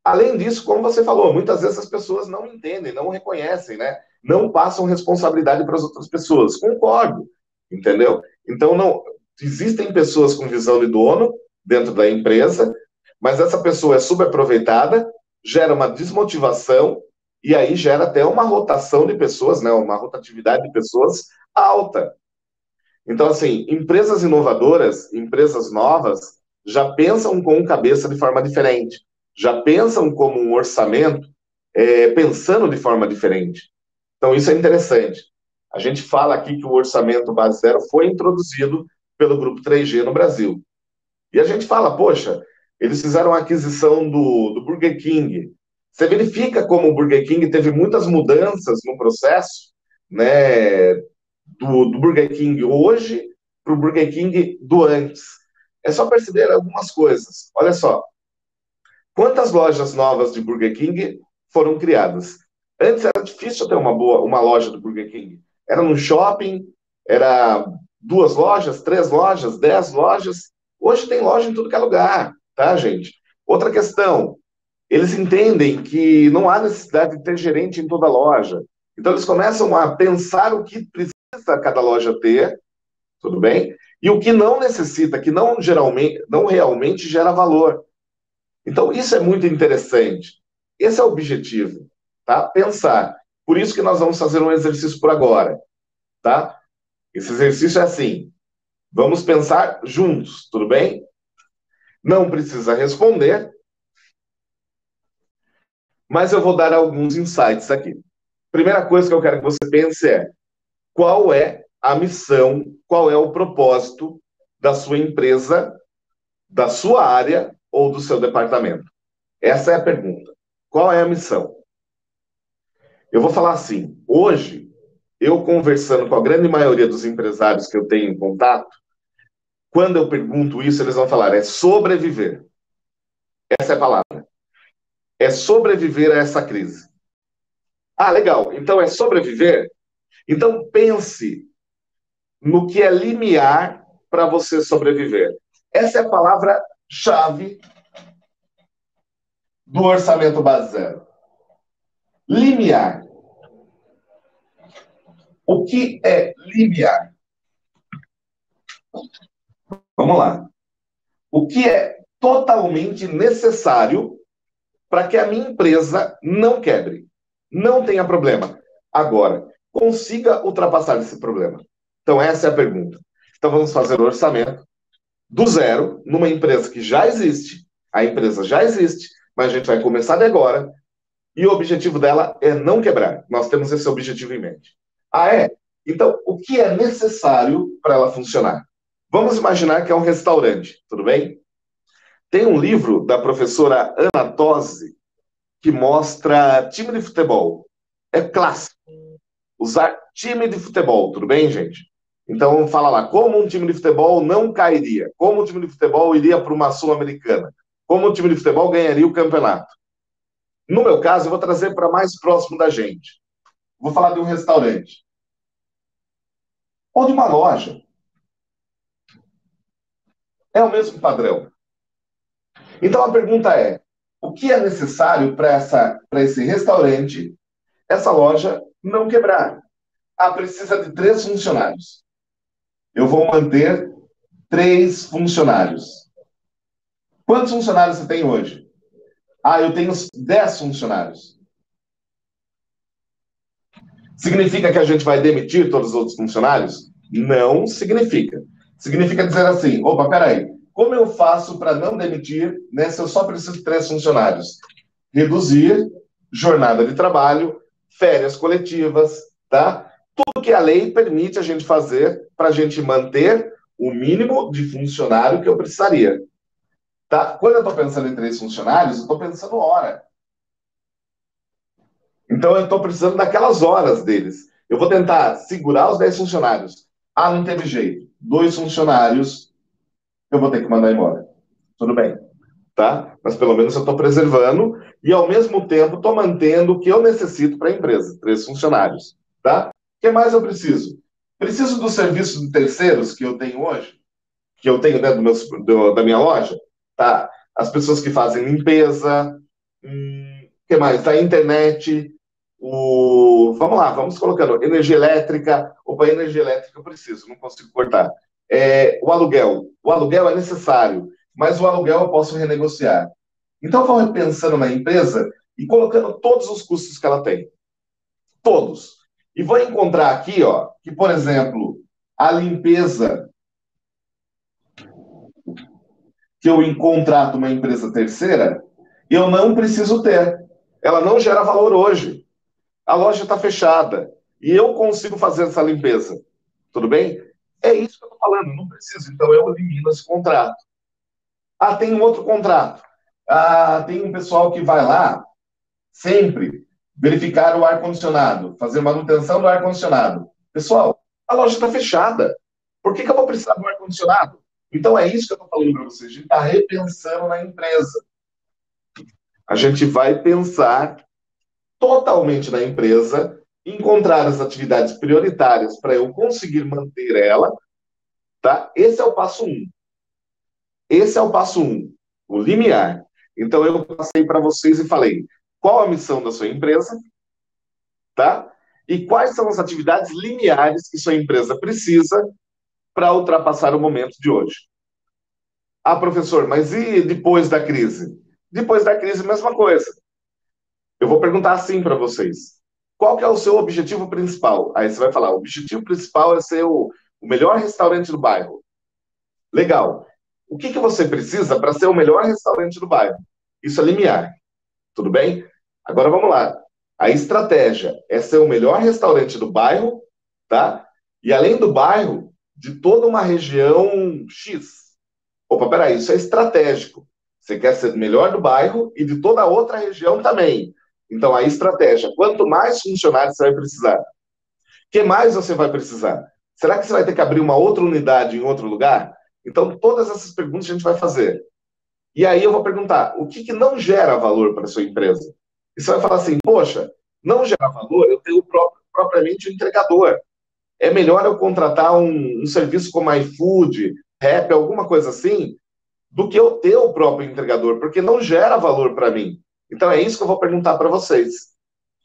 Além disso, como você falou, muitas vezes as pessoas não entendem, não reconhecem, né? Não passam responsabilidade para as outras pessoas. Concordo, entendeu? Então, não existem pessoas com visão de dono dentro da empresa, mas essa pessoa é subaproveitada, gera uma desmotivação e aí gera até uma rotação de pessoas, né? Uma rotatividade de pessoas alta. Então, assim, empresas inovadoras, empresas novas, já pensam com cabeça de forma diferente, já pensam como um orçamento, pensando de forma diferente. Então, isso é interessante. A gente fala aqui que o orçamento base zero foi introduzido pelo Grupo 3G no Brasil. E a gente fala, poxa, eles fizeram a aquisição do Burger King. Você verifica como o Burger King teve muitas mudanças no processo, né, do Burger King hoje para o Burger King do antes. É só perceber algumas coisas. Olha só, quantas lojas novas de Burger King foram criadas? Antes era difícil ter uma loja do Burger King. Era no shopping, era 2 lojas, 3 lojas, 10 lojas. Hoje tem loja em tudo que é lugar, tá, gente? Outra questão, eles entendem que não há necessidade de ter gerente em toda loja. Então eles começam a pensar o que precisa cada loja ter, tudo bem? E o que não necessita, que não realmente gera valor. Então, isso é muito interessante. Esse é o objetivo, tá? Pensar. Por isso que nós vamos fazer um exercício por agora, tá? Esse exercício é assim: vamos pensar juntos, tudo bem? Não precisa responder, mas eu vou dar alguns insights aqui. Primeira coisa que eu quero que você pense é: qual é a missão, qual é o propósito da sua empresa, da sua área ou do seu departamento? Essa é a pergunta. Qual é a missão? Eu vou falar assim, hoje, eu conversando com a grande maioria dos empresários que eu tenho em contato, quando eu pergunto isso, eles vão falar, é sobreviver. Essa é a palavra. É sobreviver a essa crise. Ah, legal. Então é sobreviver? Então pense no que é limiar para você sobreviver. Essa é a palavra-chave do orçamento base zero. Limiar. O que é limiar? Vamos lá. O que é totalmente necessário para que a minha empresa não quebre, não tenha problema. Agora, consiga ultrapassar esse problema. Então, essa é a pergunta. Então, vamos fazer o orçamento do zero numa empresa que já existe. A empresa já existe, mas a gente vai começar de agora. E o objetivo dela é não quebrar. Nós temos esse objetivo em mente. Ah, é? Então, o que é necessário para ela funcionar? Vamos imaginar que é um restaurante, tudo bem? Tem um livro da professora Ana Tosi que mostra time de futebol. É clássico. Usar time de futebol, tudo bem, gente? Então, fala lá, como um time de futebol não cairia? Como um time de futebol iria para uma Sul-Americana? Como um time de futebol ganharia o campeonato? No meu caso, eu vou trazer para mais próximo da gente. Vou falar de um restaurante. Ou de uma loja. É o mesmo padrão. Então, a pergunta é, o que é necessário para esse restaurante, essa loja, não quebrar? Ah, precisa de 3 funcionários. Eu vou manter 3 funcionários. Quantos funcionários você tem hoje? Ah, eu tenho 10 funcionários. Significa que a gente vai demitir todos os outros funcionários? Não significa. Significa dizer assim, opa, peraí, como eu faço para não demitir, né, se eu só preciso de 3 funcionários? reduzir jornada de trabalho, férias coletivas, tá? Tudo que a lei permite a gente fazer para a gente manter o mínimo de funcionário que eu precisaria, tá? Quando eu estou pensando em 3 funcionários, eu estou pensando hora. Então, eu estou precisando daquelas horas deles. Eu vou tentar segurar os 10 funcionários. Ah, não teve jeito. 2 funcionários, eu vou ter que mandar embora. Tudo bem, tá? Mas pelo menos eu estou preservando e, ao mesmo tempo, estou mantendo o que eu necessito para a empresa. 3 funcionários, tá? O que mais eu preciso? Preciso dos serviços de terceiros que eu tenho hoje, que eu tenho dentro da minha loja, tá? As pessoas que fazem limpeza, o que mais? Da internet, vamos lá, vamos colocando energia elétrica. Opa, energia elétrica eu preciso, não consigo cortar. O aluguel. O aluguel é necessário, mas o aluguel eu posso renegociar. Então, eu vou pensando na empresa e colocando todos os custos que ela tem. Todos. E vou encontrar aqui, ó, que, por exemplo, a limpeza que eu contrato uma empresa terceira, eu não preciso ter. Ela não gera valor hoje. A loja está fechada e eu consigo fazer essa limpeza. Tudo bem? É isso que eu estou falando, não preciso. Então eu elimino esse contrato. Ah, tem um outro contrato. Ah, tem um pessoal que vai lá sempre verificar o ar-condicionado, fazer manutenção do ar-condicionado. Pessoal, a loja está fechada. Por que eu vou precisar do ar-condicionado? Então é isso que eu estou falando para vocês. A gente está repensando na empresa. A gente vai pensar totalmente na empresa, encontrar as atividades prioritárias para eu conseguir manter ela, tá? Esse é o passo um. Esse é o passo um, o limiar. Então eu passei para vocês e falei qual a missão da sua empresa, tá? E quais são as atividades limiares que sua empresa precisa para ultrapassar o momento de hoje. Ah, professor, mas e depois da crise? Depois da crise, mesma coisa. Eu vou perguntar assim para vocês. Qual que é o seu objetivo principal? Aí você vai falar, o objetivo principal é ser o melhor restaurante do bairro. Legal. O que você precisa para ser o melhor restaurante do bairro? Isso é limiar. Tudo bem? Agora vamos lá. A estratégia é ser o melhor restaurante do bairro, tá? E além do bairro, de toda uma região X. Opa, peraí, isso é estratégico. Você quer ser o melhor do bairro e de toda a outra região também. Então, a estratégia, quanto mais funcionários você vai precisar? O que mais você vai precisar? Será que você vai ter que abrir uma outra unidade em outro lugar? Então, todas essas perguntas a gente vai fazer. E aí eu vou perguntar, o que não gera valor para a sua empresa? E você vai falar assim, poxa, não gera valor, eu tenho propriamente o entregador. É melhor eu contratar um serviço como iFood, Rap, alguma coisa assim, do que eu ter o próprio entregador, porque não gera valor para mim. Então é isso que eu vou perguntar para vocês.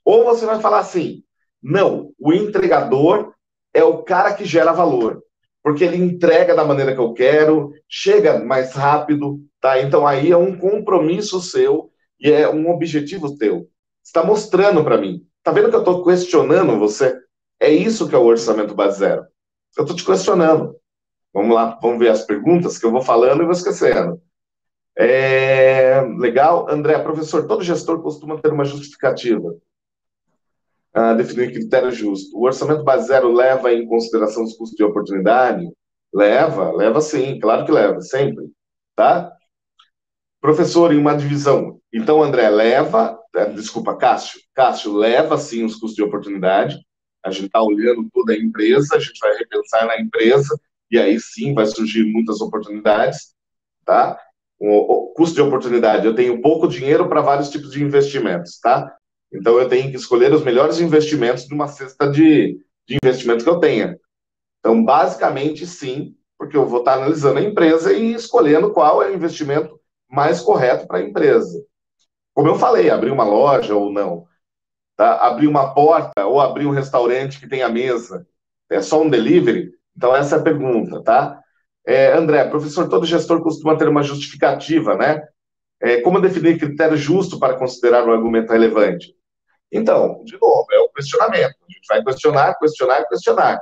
Ou você vai falar assim: não, o entregador é o cara que gera valor, porque ele entrega da maneira que eu quero, chega mais rápido, tá? Então aí é um compromisso seu e é um objetivo teu. Está mostrando para mim. Tá vendo que eu estou questionando você? É isso que é o orçamento base zero. Eu estou te questionando. Vamos lá, vamos ver as perguntas que eu vou falando e vou esquecendo. Legal. André, professor, todo gestor costuma ter uma justificativa. Definir critério justo. O orçamento base zero leva em consideração os custos de oportunidade? Leva sim, claro que leva, sempre. Tá? Professor, em uma divisão. Então, André, desculpa, Cássio, leva sim os custos de oportunidade. A gente está olhando toda a empresa, a gente vai repensar na empresa, e aí sim vai surgir muitas oportunidades, tá? O custo de oportunidade, eu tenho pouco dinheiro para vários tipos de investimentos, tá? Então eu tenho que escolher os melhores investimentos de uma cesta de investimentos que eu tenha. Então, basicamente, sim, porque eu vou estar analisando a empresa e escolhendo qual é o investimento mais correto para a empresa. Como eu falei, abrir uma loja ou não, tá? Abrir uma porta ou abrir um restaurante que tenha mesa, é só um delivery? Então, essa é a pergunta, tá? André, professor, todo gestor costuma ter uma justificativa, né? Como definir critério justo para considerar um argumento relevante? Então, de novo, é o questionamento. A gente vai questionar, questionar, questionar.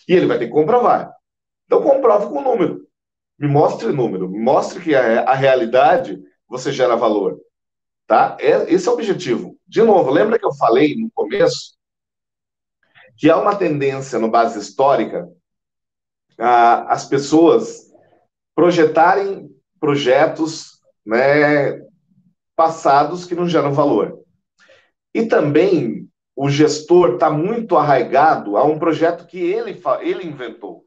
E ele vai ter que comprovar. Então, comprove com número. Me mostre número. Me mostre que a realidade você gera valor. tá? Esse é o objetivo. De novo, lembra que eu falei no começo que há uma tendência no base histórica as pessoas projetarem projetos, né, passados que não geram valor. E também o gestor está muito arraigado a um projeto que ele inventou.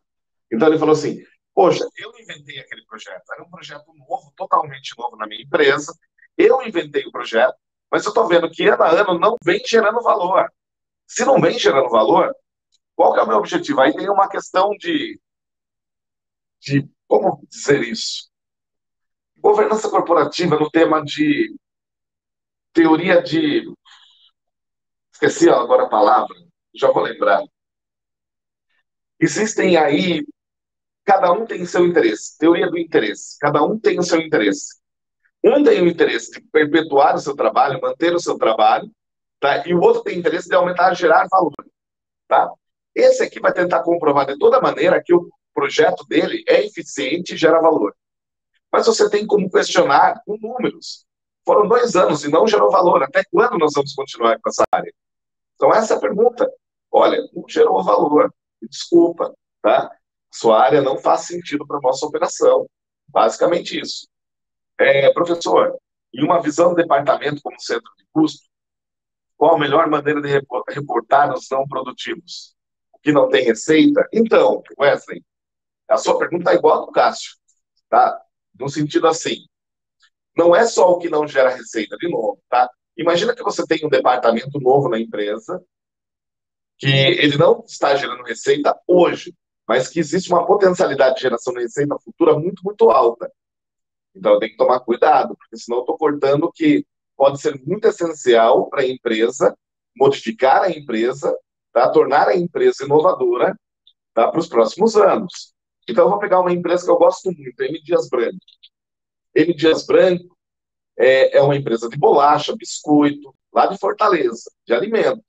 Então ele falou assim, poxa, eu inventei aquele projeto, era um projeto novo, totalmente novo na minha empresa, eu inventei o projeto, mas eu estou vendo que ano a ano não vem gerando valor. Se não vem gerando valor, qual que é o meu objetivo? Aí tem uma questão de como dizer isso? Governança corporativa no tema de teoria de... Esqueci agora a palavra, já vou lembrar. Existem aí, cada um tem seu interesse, teoria do interesse, cada um tem o seu interesse. Um tem o interesse de perpetuar o seu trabalho, manter o seu trabalho, tá? E o outro tem o interesse de aumentar, gerar valor, tá? Esse aqui vai tentar comprovar de toda maneira que o projeto dele é eficiente e gera valor. Mas você tem como questionar com números. Foram 2 anos e não gerou valor. Até quando nós vamos continuar com essa área? Então, essa é a pergunta. Olha, não gerou valor. Desculpa, tá? Sua área não faz sentido para a nossa operação. Basicamente isso. Professor, em uma visão do departamento como centro de custo, qual a melhor maneira de reportar os não produtivos? O que não tem receita? Então, Wesley, a sua pergunta é igual a do Cássio, tá? No sentido assim, não é só o que não gera receita, de novo, tá? Imagina que você tem um departamento novo na empresa, que ele não está gerando receita hoje, mas que existe uma potencialidade de geração de receita futura muito, muito alta. Então, eu tenho que tomar cuidado, porque senão eu estou cortando o que pode ser muito essencial para a empresa, modificar a empresa, tá? Tornar a empresa inovadora, tá? Para os próximos anos. Então, eu vou pegar uma empresa que eu gosto muito, a M. Dias Branco. M. Dias Branco é uma empresa de bolacha, biscoito, lá de Fortaleza, de alimento,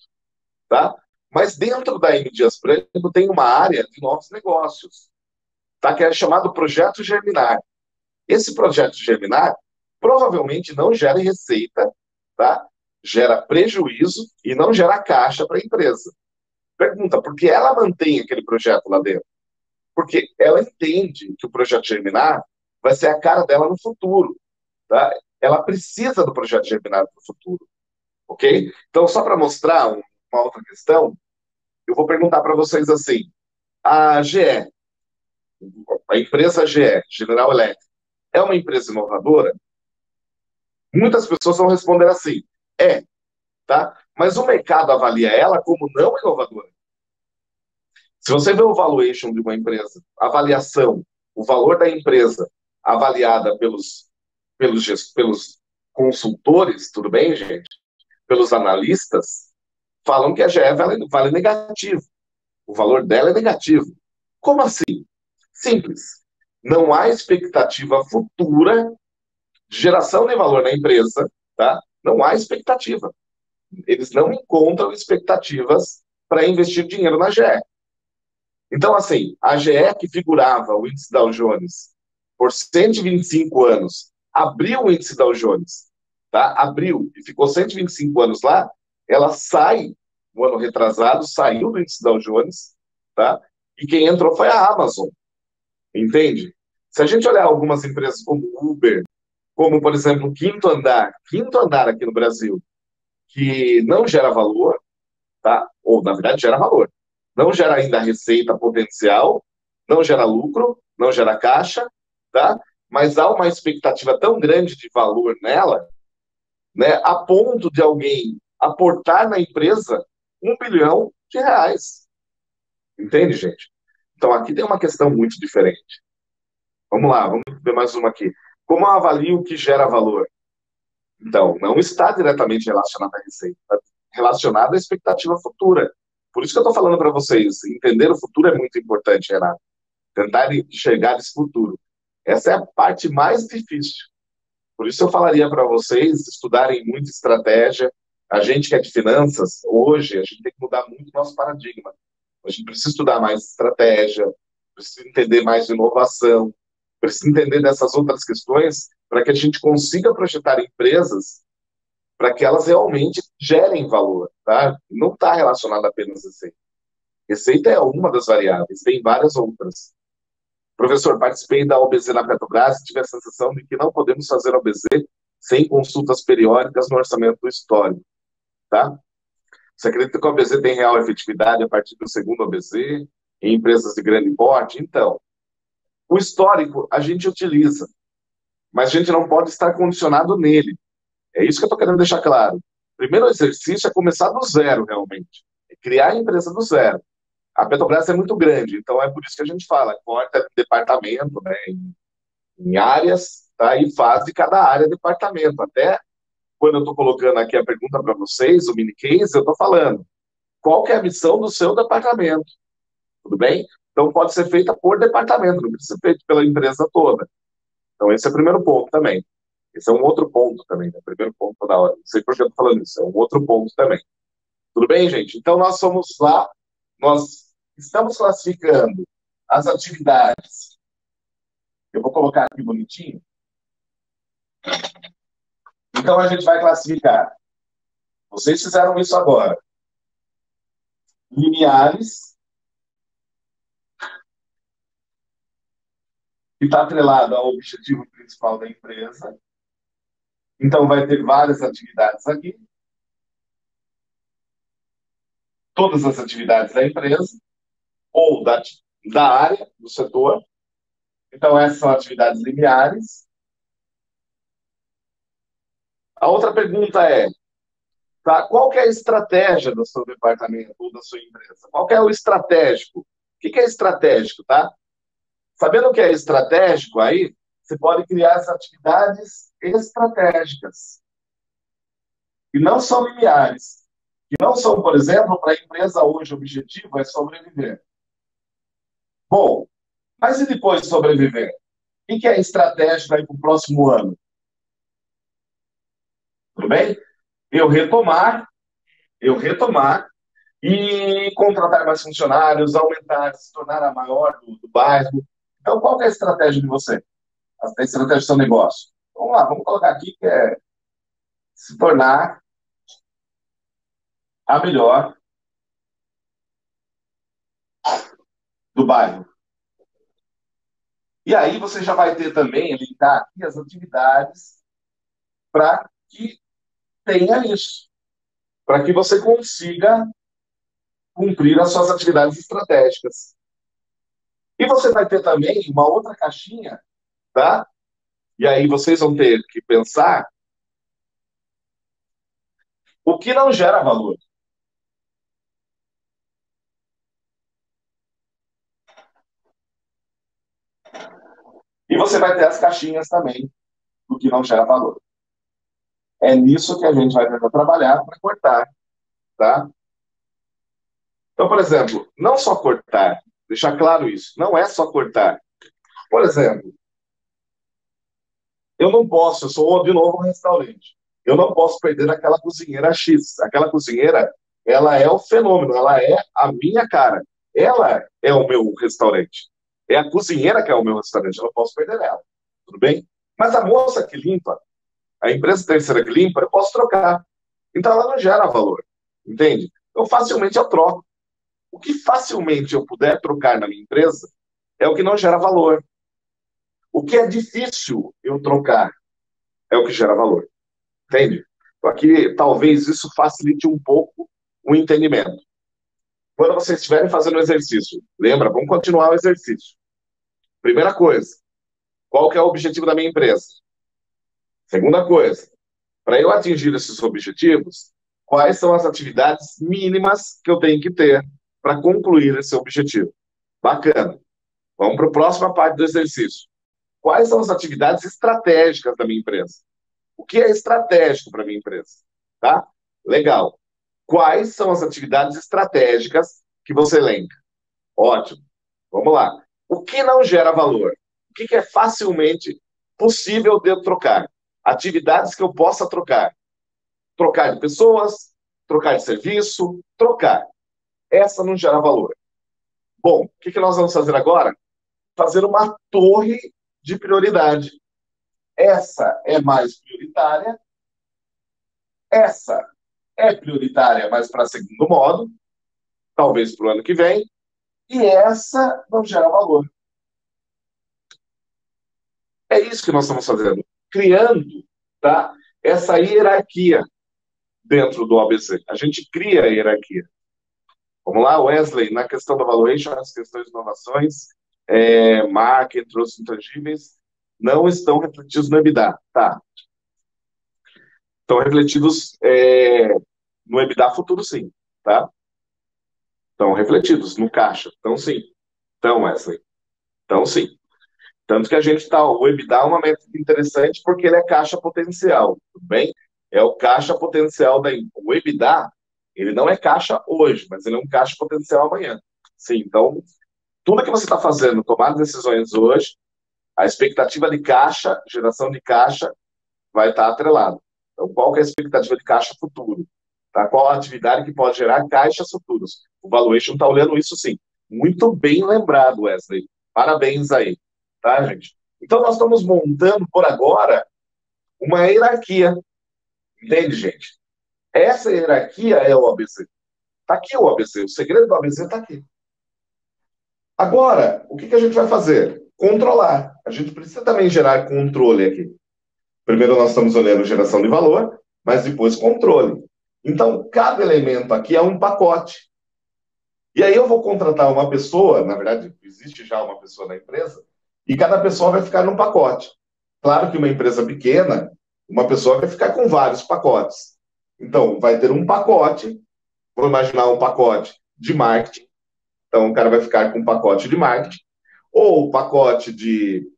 tá? Mas dentro da M. Dias Branco tem uma área de novos negócios, tá? Que é chamado Projeto Germinar. Esse projeto Germinar provavelmente não gera receita, tá? Gera prejuízo e não gera caixa para a empresa. Pergunta, por que ela mantém aquele projeto lá dentro? Porque ela entende que o projeto Germinar vai ser a cara dela no futuro, tá? Ela precisa do projeto Germinar para o futuro, ok? Então, só para mostrar uma outra questão, eu vou perguntar para vocês assim, a GE, a empresa GE, General Electric, é uma empresa inovadora? Muitas pessoas vão responder assim, tá? Mas o mercado avalia ela como não inovadora. Se você vê o valuation de uma empresa, avaliação, o valor da empresa avaliada pelos consultores, tudo bem, gente? Pelos analistas, falam que a GE vale negativo. O valor dela é negativo. Como assim? Simples. Não há expectativa futura de geração de valor na empresa, tá? Não há expectativa. Eles não encontram expectativas para investir dinheiro na GE. Então, assim, a GE que figurava o índice Dow Jones por 125 anos, abriu o índice Dow Jones, tá? Abriu e ficou 125 anos lá, ela sai, no ano retrasado, saiu do índice Dow Jones, tá? E quem entrou foi a Amazon, entende? Se a gente olhar algumas empresas como Uber, como, por exemplo, Quinto Andar aqui no Brasil, que não gera valor, tá? Ou, na verdade, gera valor. Não gera ainda receita potencial, não gera lucro, não gera caixa, tá? Mas há uma expectativa tão grande de valor nela, né, a ponto de alguém aportar na empresa R$ 1 bilhão. Entende, gente? Então, aqui tem uma questão muito diferente. Vamos lá, vamos ver mais uma aqui. Como eu avalio o que gera valor? Então, não está diretamente relacionado à receita, está relacionado à expectativa futura. Por isso que eu estou falando para vocês, entender o futuro é muito importante, Renato. Tentar enxergar esse futuro. Essa é a parte mais difícil. Por isso eu falaria para vocês estudarem muito estratégia. A gente que é de finanças, hoje, a gente tem que mudar muito o nosso paradigma. A gente precisa estudar mais estratégia, precisa entender mais de inovação, precisa entender dessas outras questões para que a gente consiga projetar empresas para que elas realmente gerem valor, tá? Não está relacionado apenas a receita. Receita é uma das variáveis, tem várias outras. Professor, participei da OBZ na Petrobras e tive a sensação de que não podemos fazer OBZ sem consultas periódicas no orçamento do histórico, tá? Você acredita que a OBZ tem real efetividade a partir do segundo OBZ em empresas de grande porte? Então, o histórico a gente utiliza, mas a gente não pode estar condicionado nele. É isso que eu estou querendo deixar claro. O primeiro exercício é começar do zero, realmente. É criar a empresa do zero. A Petrobras é muito grande, então é por isso que a gente fala, corta departamento, né, em áreas, tá, e faz de cada área departamento. Até quando eu estou colocando aqui a pergunta para vocês, o mini case, eu estou falando qual que é a missão do seu departamento, tudo bem? Então pode ser feita por departamento, não precisa ser feita pela empresa toda. Então esse é o primeiro ponto também. Esse é um outro ponto também, né? Primeiro ponto toda hora. Não sei por que eu estou falando isso, é um outro ponto também. Tudo bem, gente? Então nós somos lá, nós estamos classificando as atividades. Eu vou colocar aqui bonitinho. Então a gente vai classificar. Vocês fizeram isso agora. Limiares, que está atrelado ao objetivo principal da empresa. Então vai ter várias atividades aqui. Todas as atividades da empresa, ou da área, do setor. Então essas são atividades limiares. A outra pergunta é, tá, qual que é a estratégia do seu departamento ou da sua empresa? Qual que é o estratégico? O que é estratégico, tá? Sabendo o que é estratégico, aí você pode criar as atividades estratégicas. E não são lineares. E não são, por exemplo, para a empresa hoje o objetivo é sobreviver. Bom, mas e depois de sobreviver? O que é estratégico aí para o próximo ano? Tudo bem? Eu retomar e contratar mais funcionários, aumentar, se tornar a maior do bairro. Então, qual que é a estratégia de você? A estratégia do seu negócio? Vamos lá, vamos colocar aqui que é se tornar a melhor do bairro. E aí você já vai ter também, elencar aqui as atividades para que tenha isso, para que você consiga cumprir as suas atividades estratégicas. E você vai ter também uma outra caixinha, tá? E aí vocês vão ter que pensar o que não gera valor. E você vai ter as caixinhas também do que não gera valor. É nisso que a gente vai tentar trabalhar para cortar, tá? Então, por exemplo, não só cortar, deixar claro isso, não é só cortar. Por exemplo, eu não posso, eu sou de novo um restaurante, eu não posso perder aquela cozinheira X. Aquela cozinheira, ela é o fenômeno, ela é a minha cara. Ela é o meu restaurante. É a cozinheira que é o meu restaurante, eu não posso perder ela. Tudo bem? Mas a moça que limpa, a empresa terceira que limpa, eu posso trocar. Então ela não gera valor. Entende? Então facilmente eu troco. O que facilmente eu puder trocar na minha empresa é o que não gera valor. O que é difícil eu trocar é o que gera valor. Entende? Então, aqui, talvez isso facilite um pouco o entendimento. Quando vocês estiverem fazendo o exercício, lembra, vamos continuar o exercício. Primeira coisa, qual que é o objetivo da minha empresa? Segunda coisa, para eu atingir esses objetivos, quais são as atividades mínimas que eu tenho que ter para concluir esse objetivo? Bacana. Vamos para a próxima parte do exercício. Quais são as atividades estratégicas da minha empresa? O que é estratégico para a minha empresa? Tá? Legal. Quais são as atividades estratégicas que você elenca? Ótimo. Vamos lá. O que não gera valor? O que é facilmente possível de eu trocar? Atividades que eu possa trocar. Trocar de pessoas, trocar de serviço, trocar. Essa não gera valor. Bom, o que nós vamos fazer agora? Fazer uma torre de prioridade. Essa é mais prioritária, essa é prioritária, mas para segundo modo, talvez para o ano que vem, e essa não gera valor. É isso que nós estamos fazendo, criando, tá, essa hierarquia dentro do ABC. A gente cria a hierarquia. Vamos lá, Wesley, na questão da valuation, as questões de inovações, marketing, outros intangíveis, não estão refletidos no EBITDA, tá? Estão refletidos no EBITDA futuro, sim, tá? Estão refletidos no caixa, então sim. Então, Wesley, então sim. Tanto que a gente está, o EBITDA é uma métrica interessante porque ele é caixa potencial, tudo bem? É o caixa potencial da o EBITDA, ele não é caixa hoje, mas ele é um caixa potencial amanhã. Sim, então, tudo que você está fazendo, tomar decisões hoje, a expectativa de caixa, geração de caixa, vai estar atrelada. Então, qual que é a expectativa de caixa futuro? Tá? Qual a atividade que pode gerar caixas futuros? O valuation está olhando isso sim. Muito bem lembrado, Wesley. Parabéns aí. Tá, gente? Então, nós estamos montando, por agora, uma hierarquia. Entende, gente? Essa hierarquia é o ABC. Está aqui o ABC. O segredo do ABC está aqui. Agora, o que a gente vai fazer? Controlar. A gente precisa também gerar controle aqui. Primeiro nós estamos olhando geração de valor, mas depois controle. Então, cada elemento aqui é um pacote. E aí eu vou contratar uma pessoa, na verdade, existe já uma pessoa na empresa, e cada pessoa vai ficar num pacote. Claro que uma empresa pequena, uma pessoa vai ficar com vários pacotes. Então, vai ter um pacote, vou imaginar um pacote de marketing. Então, o cara vai ficar com um pacote de marketing, ou pacote de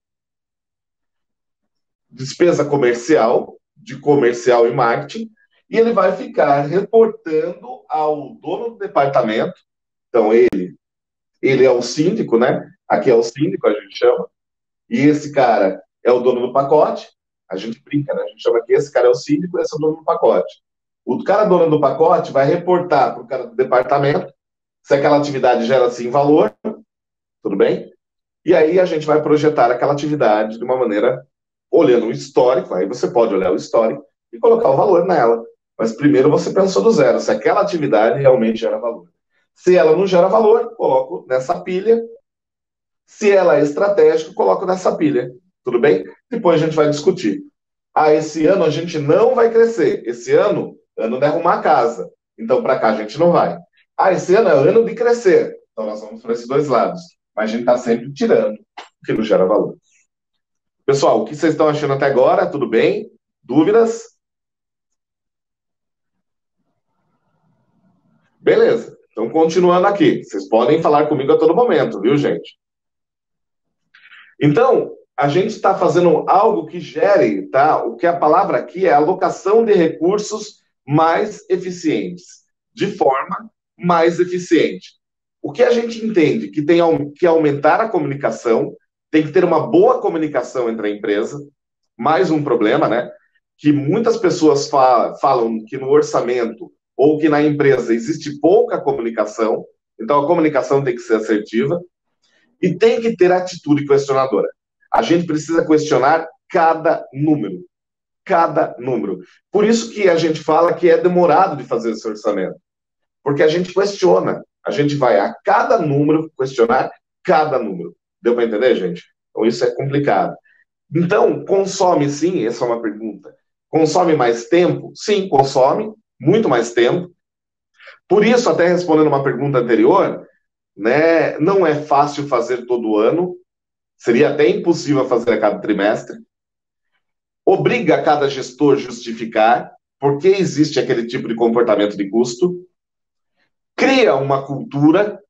despesa comercial, de comercial e marketing, e ele vai ficar reportando ao dono do departamento. Então, ele é o síndico, né? Aqui é o síndico, a gente chama, e esse cara é o dono do pacote. A gente brinca, né? A gente chama que esse cara é o síndico e esse é o dono do pacote. O cara dono do pacote vai reportar para o cara do departamento se aquela atividade gera, sim, valor, tudo bem? E aí a gente vai projetar aquela atividade de uma maneira olhando o histórico, aí você pode olhar o histórico e colocar o valor nela. Mas primeiro você pensou do zero, se aquela atividade realmente gera valor. Se ela não gera valor, coloco nessa pilha. Se ela é estratégica, coloco nessa pilha. Tudo bem? Depois a gente vai discutir. Ah, esse ano a gente não vai crescer. Esse ano de arrumar a casa. Então, para cá a gente não vai. Ah, esse ano é o ano de crescer. Então, nós vamos para esses dois lados. Mas a gente está sempre tirando o que não gera valor. Pessoal, o que vocês estão achando até agora? Tudo bem? Dúvidas? Beleza. Então, continuando aqui. Vocês podem falar comigo a todo momento, viu, gente? Então, a gente está fazendo algo que gere, tá? O que a palavra aqui é alocação de recursos mais eficientes, de forma mais eficiente. O que a gente entende que tem que aumentar a comunicação, tem que ter uma boa comunicação entre a empresa. Mais um problema, né? Que muitas pessoas falam que no orçamento ou que na empresa existe pouca comunicação, então a comunicação tem que ser assertiva e tem que ter atitude questionadora. A gente precisa questionar cada número. Cada número. Por isso que a gente fala que é demorado de fazer esse orçamento. Porque a gente questiona. A gente vai a cada número questionar cada número. Deu para entender, gente? Então isso é complicado. Então, consome sim? Essa é uma pergunta. Consome mais tempo? Sim, consome. Muito mais tempo. Por isso, até respondendo uma pergunta anterior, né, não é fácil fazer todo ano. Seria até impossível fazer a cada trimestre. Obriga cada gestor a justificar por que existe aquele tipo de comportamento de custo. Cria uma cultura,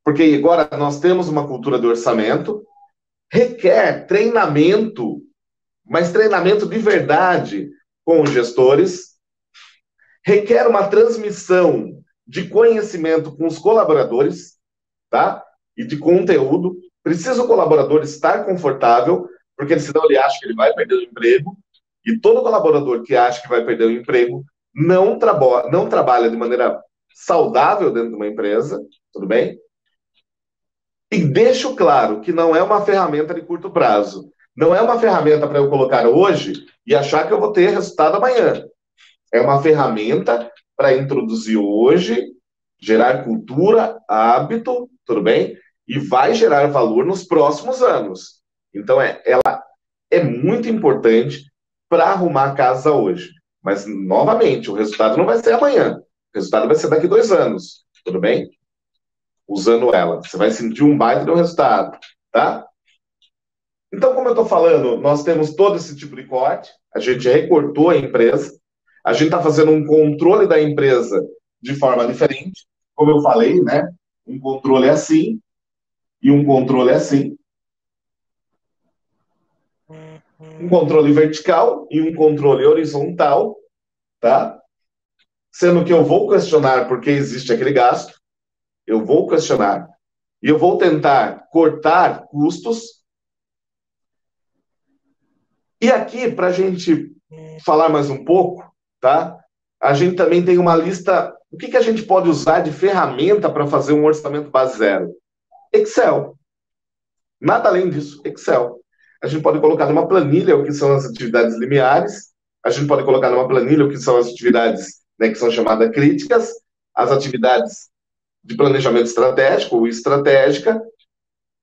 porque agora nós temos uma cultura de orçamento. Requer treinamento, mas treinamento de verdade com os gestores. Requer uma transmissão de conhecimento com os colaboradores, tá? E de conteúdo. Precisa o colaborador estar confortável, porque senão ele acha que ele vai perder o emprego, e todo colaborador que acha que vai perder o emprego não trabalha de maneira saudável dentro de uma empresa, tudo bem? E deixo claro que não é uma ferramenta de curto prazo. Não é uma ferramenta para eu colocar hoje e achar que eu vou ter resultado amanhã. É uma ferramenta para introduzir hoje, gerar cultura, hábito, tudo bem? E vai gerar valor nos próximos anos. Então, ela é muito importante para arrumar a casa hoje. Mas, novamente, o resultado não vai ser amanhã. O resultado vai ser daqui 2 anos, tudo bem? Usando ela. Você vai sentir um baita do resultado, tá? Então, como eu estou falando, nós temos todo esse tipo de corte, a gente recortou a empresa, a gente está fazendo um controle da empresa de forma diferente, como eu falei, né? Um controle é assim e um controle é assim. Um controle vertical e um controle horizontal, tá? Sendo que eu vou questionar por que existe aquele gasto, eu vou questionar e eu vou tentar cortar custos. E aqui, para a gente falar mais um pouco, tá? A gente também tem uma lista. O que a gente pode usar de ferramenta para fazer um orçamento base zero? Excel. Nada além disso, Excel. A gente pode colocar numa planilha o que são as atividades limiares, a gente pode colocar numa planilha o que são as atividades, né, que são chamadas críticas, as atividades de planejamento estratégico ou estratégica,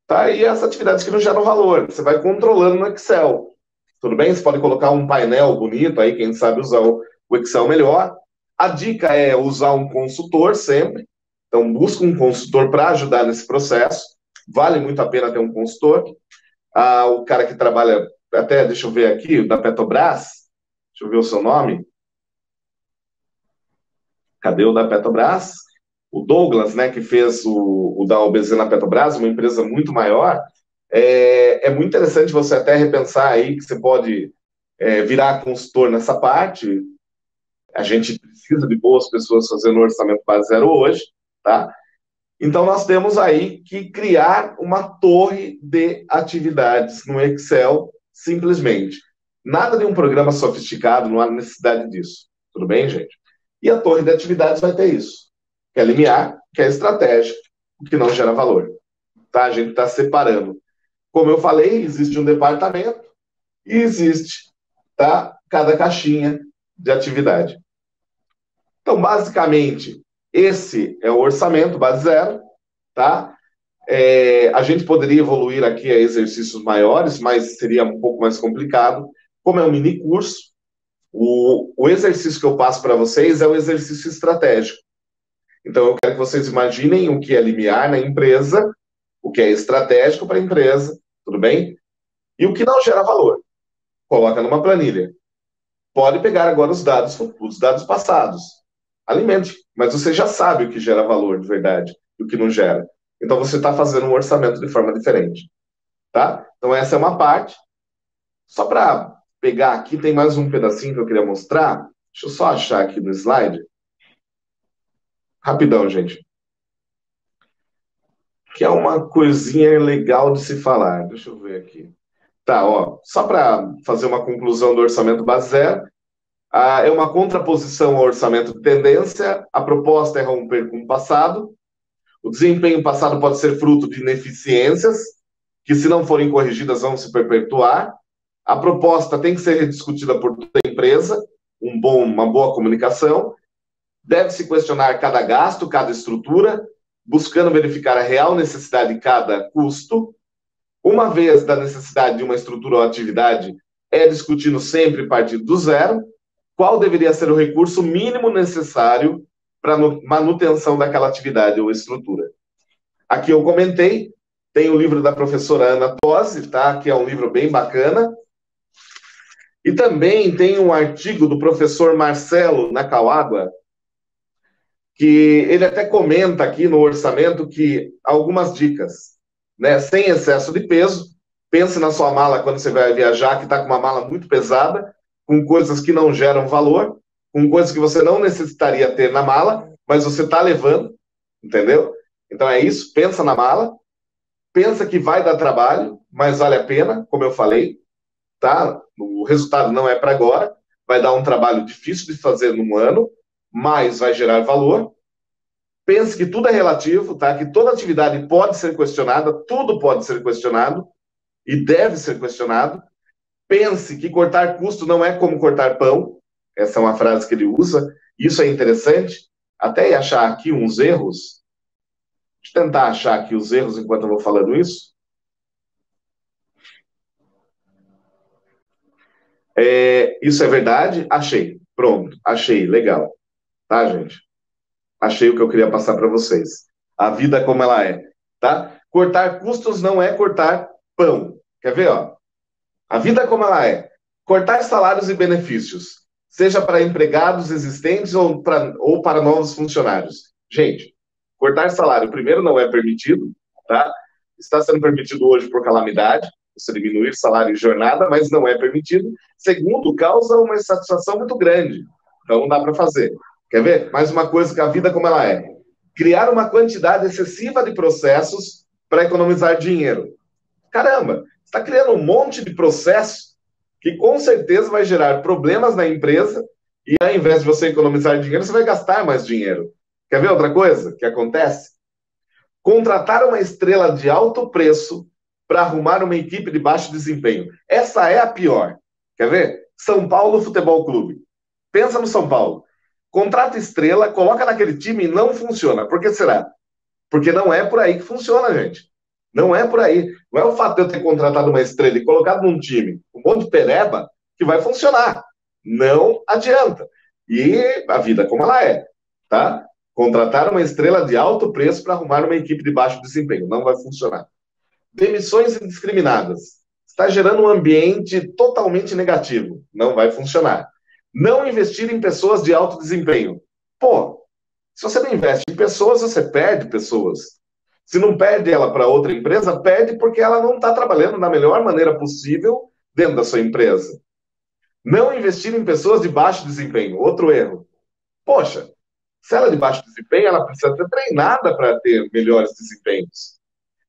tá? E as atividades que não geram valor. Você vai controlando no Excel. Tudo bem? Você pode colocar um painel bonito aí, quem sabe usar o Excel melhor. A dica é usar um consultor sempre. Então, busca um consultor para ajudar nesse processo. Vale muito a pena ter um consultor. O cara que trabalha, até deixa eu ver aqui, da Petrobras, deixa eu ver o seu nome. Cadê o da Petrobras? O Douglas, né, que fez o da OBZ na Petrobras, uma empresa muito maior. É muito interessante você até repensar aí que você pode virar consultor nessa parte. A gente precisa de boas pessoas fazendo orçamento base zero hoje, tá? Então, nós temos aí que criar uma torre de atividades no Excel, simplesmente. Nada de um programa sofisticado, não há necessidade disso. Tudo bem, gente? E a torre de atividades vai ter isso. Que é limiar, que é estratégia, o que não gera valor. Tá? A gente está separando. Como eu falei, existe um departamento e existe, tá? Cada caixinha de atividade. Então, basicamente, esse é o orçamento base zero, tá? A gente poderia evoluir aqui a exercícios maiores, mas seria um pouco mais complicado. Como é um mini curso, o exercício que eu passo para vocês é o exercício estratégico. Então, eu quero que vocês imaginem o que é limiar na empresa, o que é estratégico para a empresa, tudo bem? E o que não gera valor. Coloca numa planilha. Pode pegar agora os dados passados. Alimente, mas você já sabe o que gera valor de verdade e o que não gera. Então você está fazendo um orçamento de forma diferente, tá? Então essa é uma parte. Só para pegar aqui, tem mais um pedacinho que eu queria mostrar. Deixa eu só achar aqui no slide. Rapidão, gente. Que é uma coisinha legal de se falar. Deixa eu ver aqui. Tá, ó. Só para fazer uma conclusão do orçamento base zero. É uma contraposição ao orçamento de tendência. A proposta é romper com o passado. O desempenho passado pode ser fruto de ineficiências, que, se não forem corrigidas, vão se perpetuar. A proposta tem que ser rediscutida por toda a empresa, uma boa comunicação. Deve-se questionar cada gasto, cada estrutura, buscando verificar a real necessidade de cada custo. Uma vez da necessidade de uma estrutura ou atividade, é discutindo sempre a partir do zero qual deveria ser o recurso mínimo necessário para manutenção daquela atividade ou estrutura. Aqui eu comentei, tem o livro da professora Ana Tosi, tá? Que é um livro bem bacana. E também tem um artigo do professor Marcelo Nakawaga, que ele até comenta aqui no orçamento que algumas dicas, né? Sem excesso de peso, pense na sua mala quando você vai viajar, que está com uma mala muito pesada, com coisas que não geram valor, com coisas que você não necessitaria ter na mala, mas você está levando, entendeu? Então é isso, pensa na mala, pensa que vai dar trabalho, mas vale a pena, como eu falei, tá? O resultado não é para agora, vai dar um trabalho difícil de fazer num ano, mas vai gerar valor. Pense que tudo é relativo, tá? Que toda atividade pode ser questionada, tudo pode ser questionado e deve ser questionado. Pense que cortar custo não é como cortar pão, Essa é uma frase que ele usa. Isso é interessante. Até achar aqui uns erros. Deixa eu tentar achar aqui os erros enquanto eu vou falando isso. Isso é verdade? Achei. Pronto, achei. Legal. Tá, gente? Achei o que eu queria passar para vocês. A vida como ela é, tá? Cortar custos não é cortar pão. Quer ver, ó? A vida como ela é. Cortar salários e benefícios, seja para empregados existentes ou para novos funcionários. Gente, cortar salário, primeiro, não é permitido, tá? Está sendo permitido hoje por calamidade, você diminuir salário e jornada, mas não é permitido. Segundo, causa uma insatisfação muito grande. Então, não dá para fazer. Quer ver? Mais uma coisa que a vida como ela é. Criar uma quantidade excessiva de processos para economizar dinheiro. Caramba, está criando um monte de processo que com certeza vai gerar problemas na empresa e ao invés de você economizar dinheiro, você vai gastar mais dinheiro. Quer ver outra coisa que acontece? Contratar uma estrela de alto preço para arrumar uma equipe de baixo desempenho. Essa é a pior. Quer ver? São Paulo Futebol Clube. Pensa no São Paulo. Contrata estrela, coloca naquele time e não funciona. Por que será? Porque não é por aí que funciona, gente. Não é por aí. Não é o fato de eu ter contratado uma estrela e colocado num time um monte de pereba que vai funcionar. Não adianta. E a vida como ela é, tá? Contratar uma estrela de alto preço para arrumar uma equipe de baixo desempenho. Não vai funcionar. Demissões indiscriminadas. Está gerando um ambiente totalmente negativo. Não vai funcionar. Não investir em pessoas de alto desempenho. Pô, se você não investe em pessoas, você perde pessoas. Se não perde ela para outra empresa, perde porque ela não está trabalhando da melhor maneira possível dentro da sua empresa. Não investir em pessoas de baixo desempenho. Outro erro. Poxa, se ela é de baixo desempenho, ela precisa ser treinada para ter melhores desempenhos.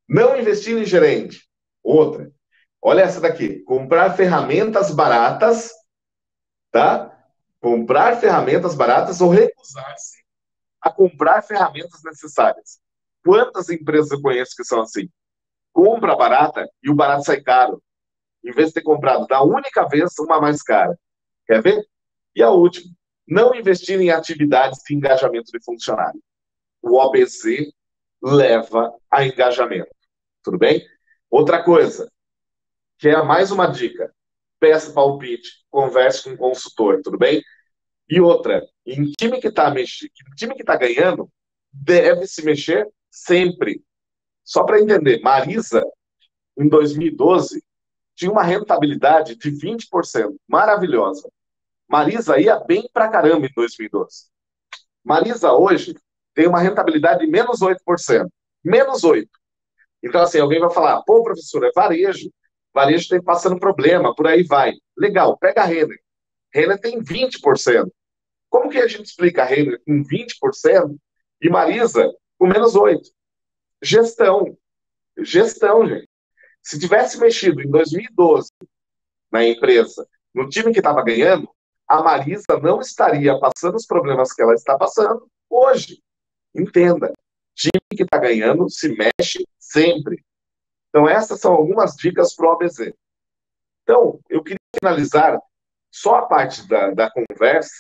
Não investir em gerente. Outra. Olha essa daqui. Comprar ferramentas baratas, tá? Comprar ferramentas baratas ou recusar-se a comprar ferramentas necessárias. Quantas empresas eu conheço que são assim? Compra barata e o barato sai caro. Em vez de ter comprado da única vez uma mais cara. Quer ver? E a última, não investir em atividades de engajamento de funcionário. O OBZ leva a engajamento. Tudo bem? Outra coisa, que é mais uma dica. Peça palpite, converse com o consultor, tudo bem? E outra, em time que está time que tá ganhando, deve se mexer sempre. Só para entender, Marisa, em 2012, tinha uma rentabilidade de 20%, maravilhosa. Marisa ia bem pra caramba em 2012. Marisa hoje tem uma rentabilidade de menos 8%. Menos 8%. Então, assim, alguém vai falar, pô, professor, é varejo. Varejo tem passando problema, por aí vai. Legal, pega a Renner. Renner tem 20%. Como que a gente explica a Renner com 20% e Marisa com menos 8%? Gestão. Gestão, gente. Se tivesse mexido em 2012 na empresa, no time que estava ganhando, a Marisa não estaria passando os problemas que ela está passando hoje. Entenda. Time que está ganhando se mexe sempre. Então, essas são algumas dicas para o OBZ. Então, eu queria finalizar só a parte da conversa,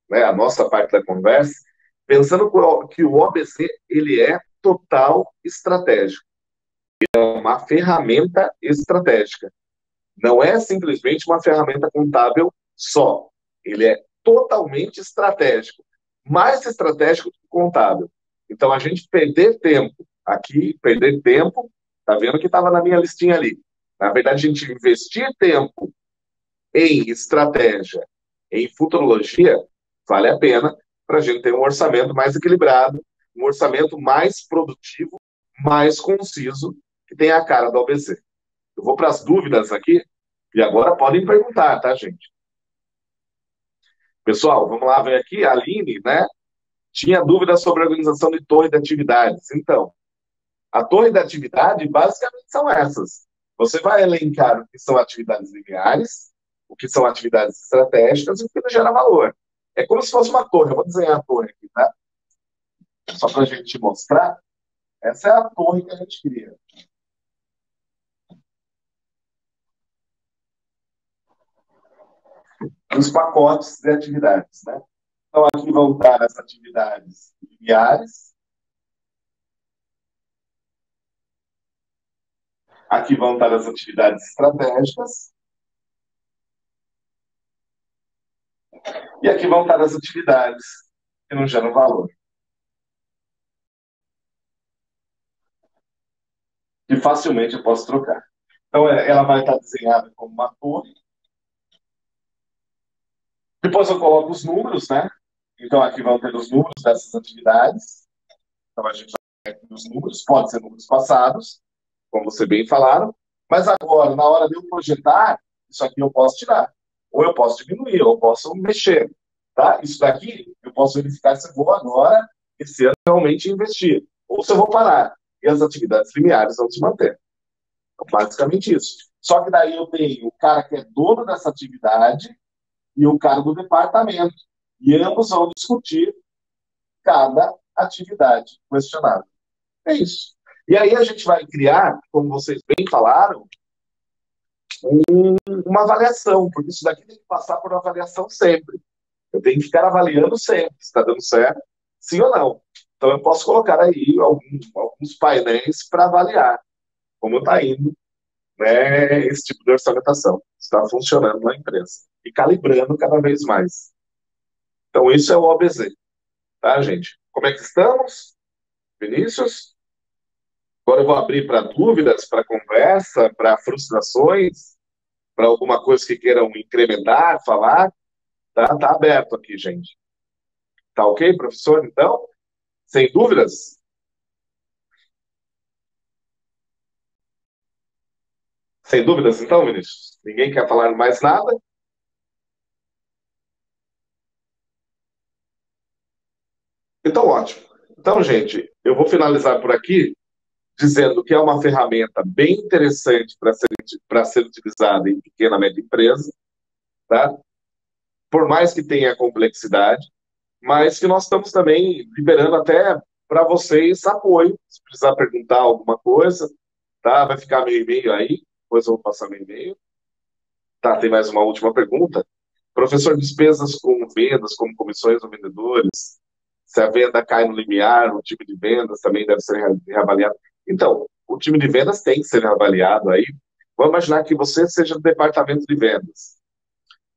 né, a nossa parte da conversa, pensando que o OBZ ele é total estratégico. É uma ferramenta estratégica. Não é simplesmente uma ferramenta contábil só. Ele é totalmente estratégico. Mais estratégico que contábil. Então, a gente perder tempo aqui, perder tempo, tá vendo que estava na minha listinha ali. Na verdade, a gente investir tempo em estratégia, em futurologia, vale a pena para a gente ter um orçamento mais equilibrado, um orçamento mais produtivo, mais conciso, que tenha a cara do OBZ. Eu vou para as dúvidas aqui, e agora podem perguntar, tá, gente? Pessoal, vamos lá ver aqui. A Aline, né? Tinha dúvidas sobre a organização de torre de atividades. Então, a torre de atividade basicamente são essas. Você vai elencar o que são atividades lineares, o que são atividades estratégicas e o que não gera valor. É como se fosse uma torre. Eu vou desenhar a torre aqui, tá? Só para a gente mostrar. Essa é a torre que a gente cria. dos pacotes de atividades, né? Então, aqui vão estar as atividades lineares, aqui vão estar as atividades estratégicas, e aqui vão estar as atividades que não geram valor. Que facilmente eu posso trocar. Então, ela vai estar desenhada como uma torre. Depois eu coloco os números, né? Então, aqui vão ter os números dessas atividades. Então, a gente vai ter os números, pode ser números passados, como você bem falaram, mas agora, na hora de eu projetar, isso aqui eu posso tirar. Ou eu posso diminuir, ou eu posso mexer. Tá? Isso daqui, eu posso verificar se eu vou agora, esse ano, realmente investir. Ou se eu vou parar. E as atividades lineares vão se manter. Então, basicamente isso. Só que daí eu tenho o cara que é dono dessa atividade e o cara do departamento. E ambos vão discutir cada atividade questionada. É isso. E aí a gente vai criar, como vocês bem falaram, uma avaliação, porque isso daqui tem que passar por uma avaliação sempre. Eu tenho que ficar avaliando sempre se está dando certo, sim ou não. Então eu posso colocar aí alguns painéis para avaliar como está indo, né, esse tipo de orçamentação. Está funcionando na empresa. E calibrando cada vez mais. Então, isso é o OBZ. Tá, gente? Como é que estamos? Vinícius? Agora eu vou abrir para dúvidas, para conversa, para frustrações, para alguma coisa que queiram incrementar, falar. Tá aberto aqui, gente. Tá ok, professor? Então, sem dúvidas? Sem dúvidas, então, Vinícius? Ninguém quer falar mais nada? Então, ótimo. Então, gente, eu vou finalizar por aqui dizendo que é uma ferramenta bem interessante para ser utilizada em pequena e média empresa, tá? Por mais que tenha complexidade, mas que nós estamos também liberando até para vocês apoio, se precisar perguntar alguma coisa, tá? Vai ficar meu e-mail aí, depois eu vou passar meu e-mail. Tá, tem mais uma última pergunta. Professor, despesas com vendas, como comissões ou vendedores, se a venda cai no limiar, o time de vendas também deve ser reavaliado. Então, o time de vendas tem que ser reavaliado aí. Vamos imaginar que você seja do departamento de vendas.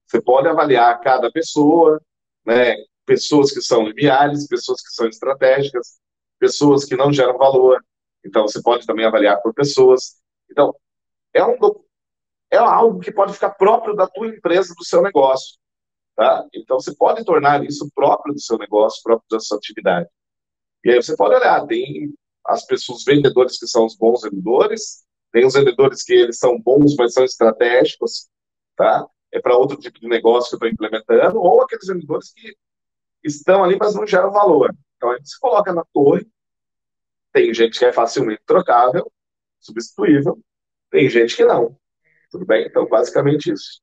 Você pode avaliar cada pessoa, né? Pessoas que são limiares, pessoas que são estratégicas, pessoas que não geram valor. Então, você pode também avaliar por pessoas. Então, é, um, é algo que pode ficar próprio da tua empresa, do seu negócio. Tá? Então, você pode tornar isso próprio do seu negócio, próprio da sua atividade. E aí você pode olhar, tem as pessoas, os vendedores que são os bons vendedores, tem os vendedores que eles são bons, mas são estratégicos, tá? É para outro tipo de negócio que eu estou implementando, ou aqueles vendedores que estão ali, mas não geram valor. Então, a gente se coloca na torre, tem gente que é facilmente trocável, substituível, tem gente que não. Tudo bem? Então, basicamente isso.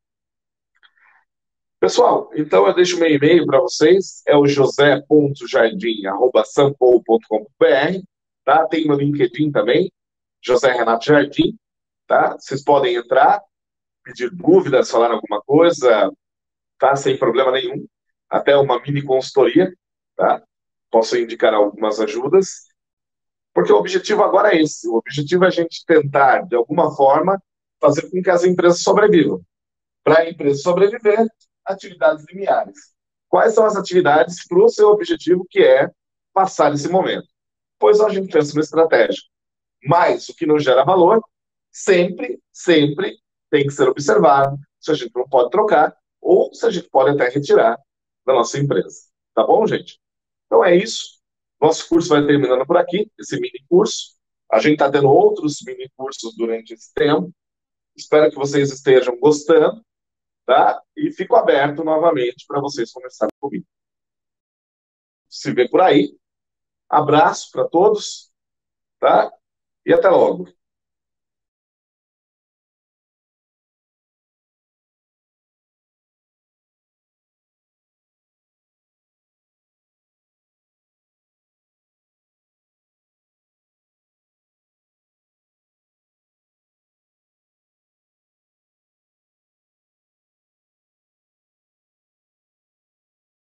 Pessoal, então eu deixo meu e-mail para vocês, é o josé.jardim@sanpou.com.br, tá? Tem meu LinkedIn também, José Renato Jardim, tá? Vocês podem entrar, pedir dúvidas, falar alguma coisa, tá? Sem problema nenhum. Até uma mini consultoria, tá? Posso indicar algumas ajudas, porque o objetivo agora é esse. O objetivo é a gente tentar, de alguma forma, fazer com que as empresas sobrevivam. Para a empresa sobreviver, atividades limiares. Quais são as atividades para o seu objetivo, que é passar esse momento? Pois a gente pensa no estratégico. Mas o que não gera valor, sempre tem que ser observado se a gente não pode trocar ou se a gente pode até retirar da nossa empresa. Tá bom, gente? Então é isso. Nosso curso vai terminando por aqui, esse mini curso. A gente está tendo outros mini cursos durante esse tempo. Espero que vocês estejam gostando, tá? E fico aberto novamente para vocês conversarem comigo. Se vê por aí. Abraço para todos, tá? E até logo.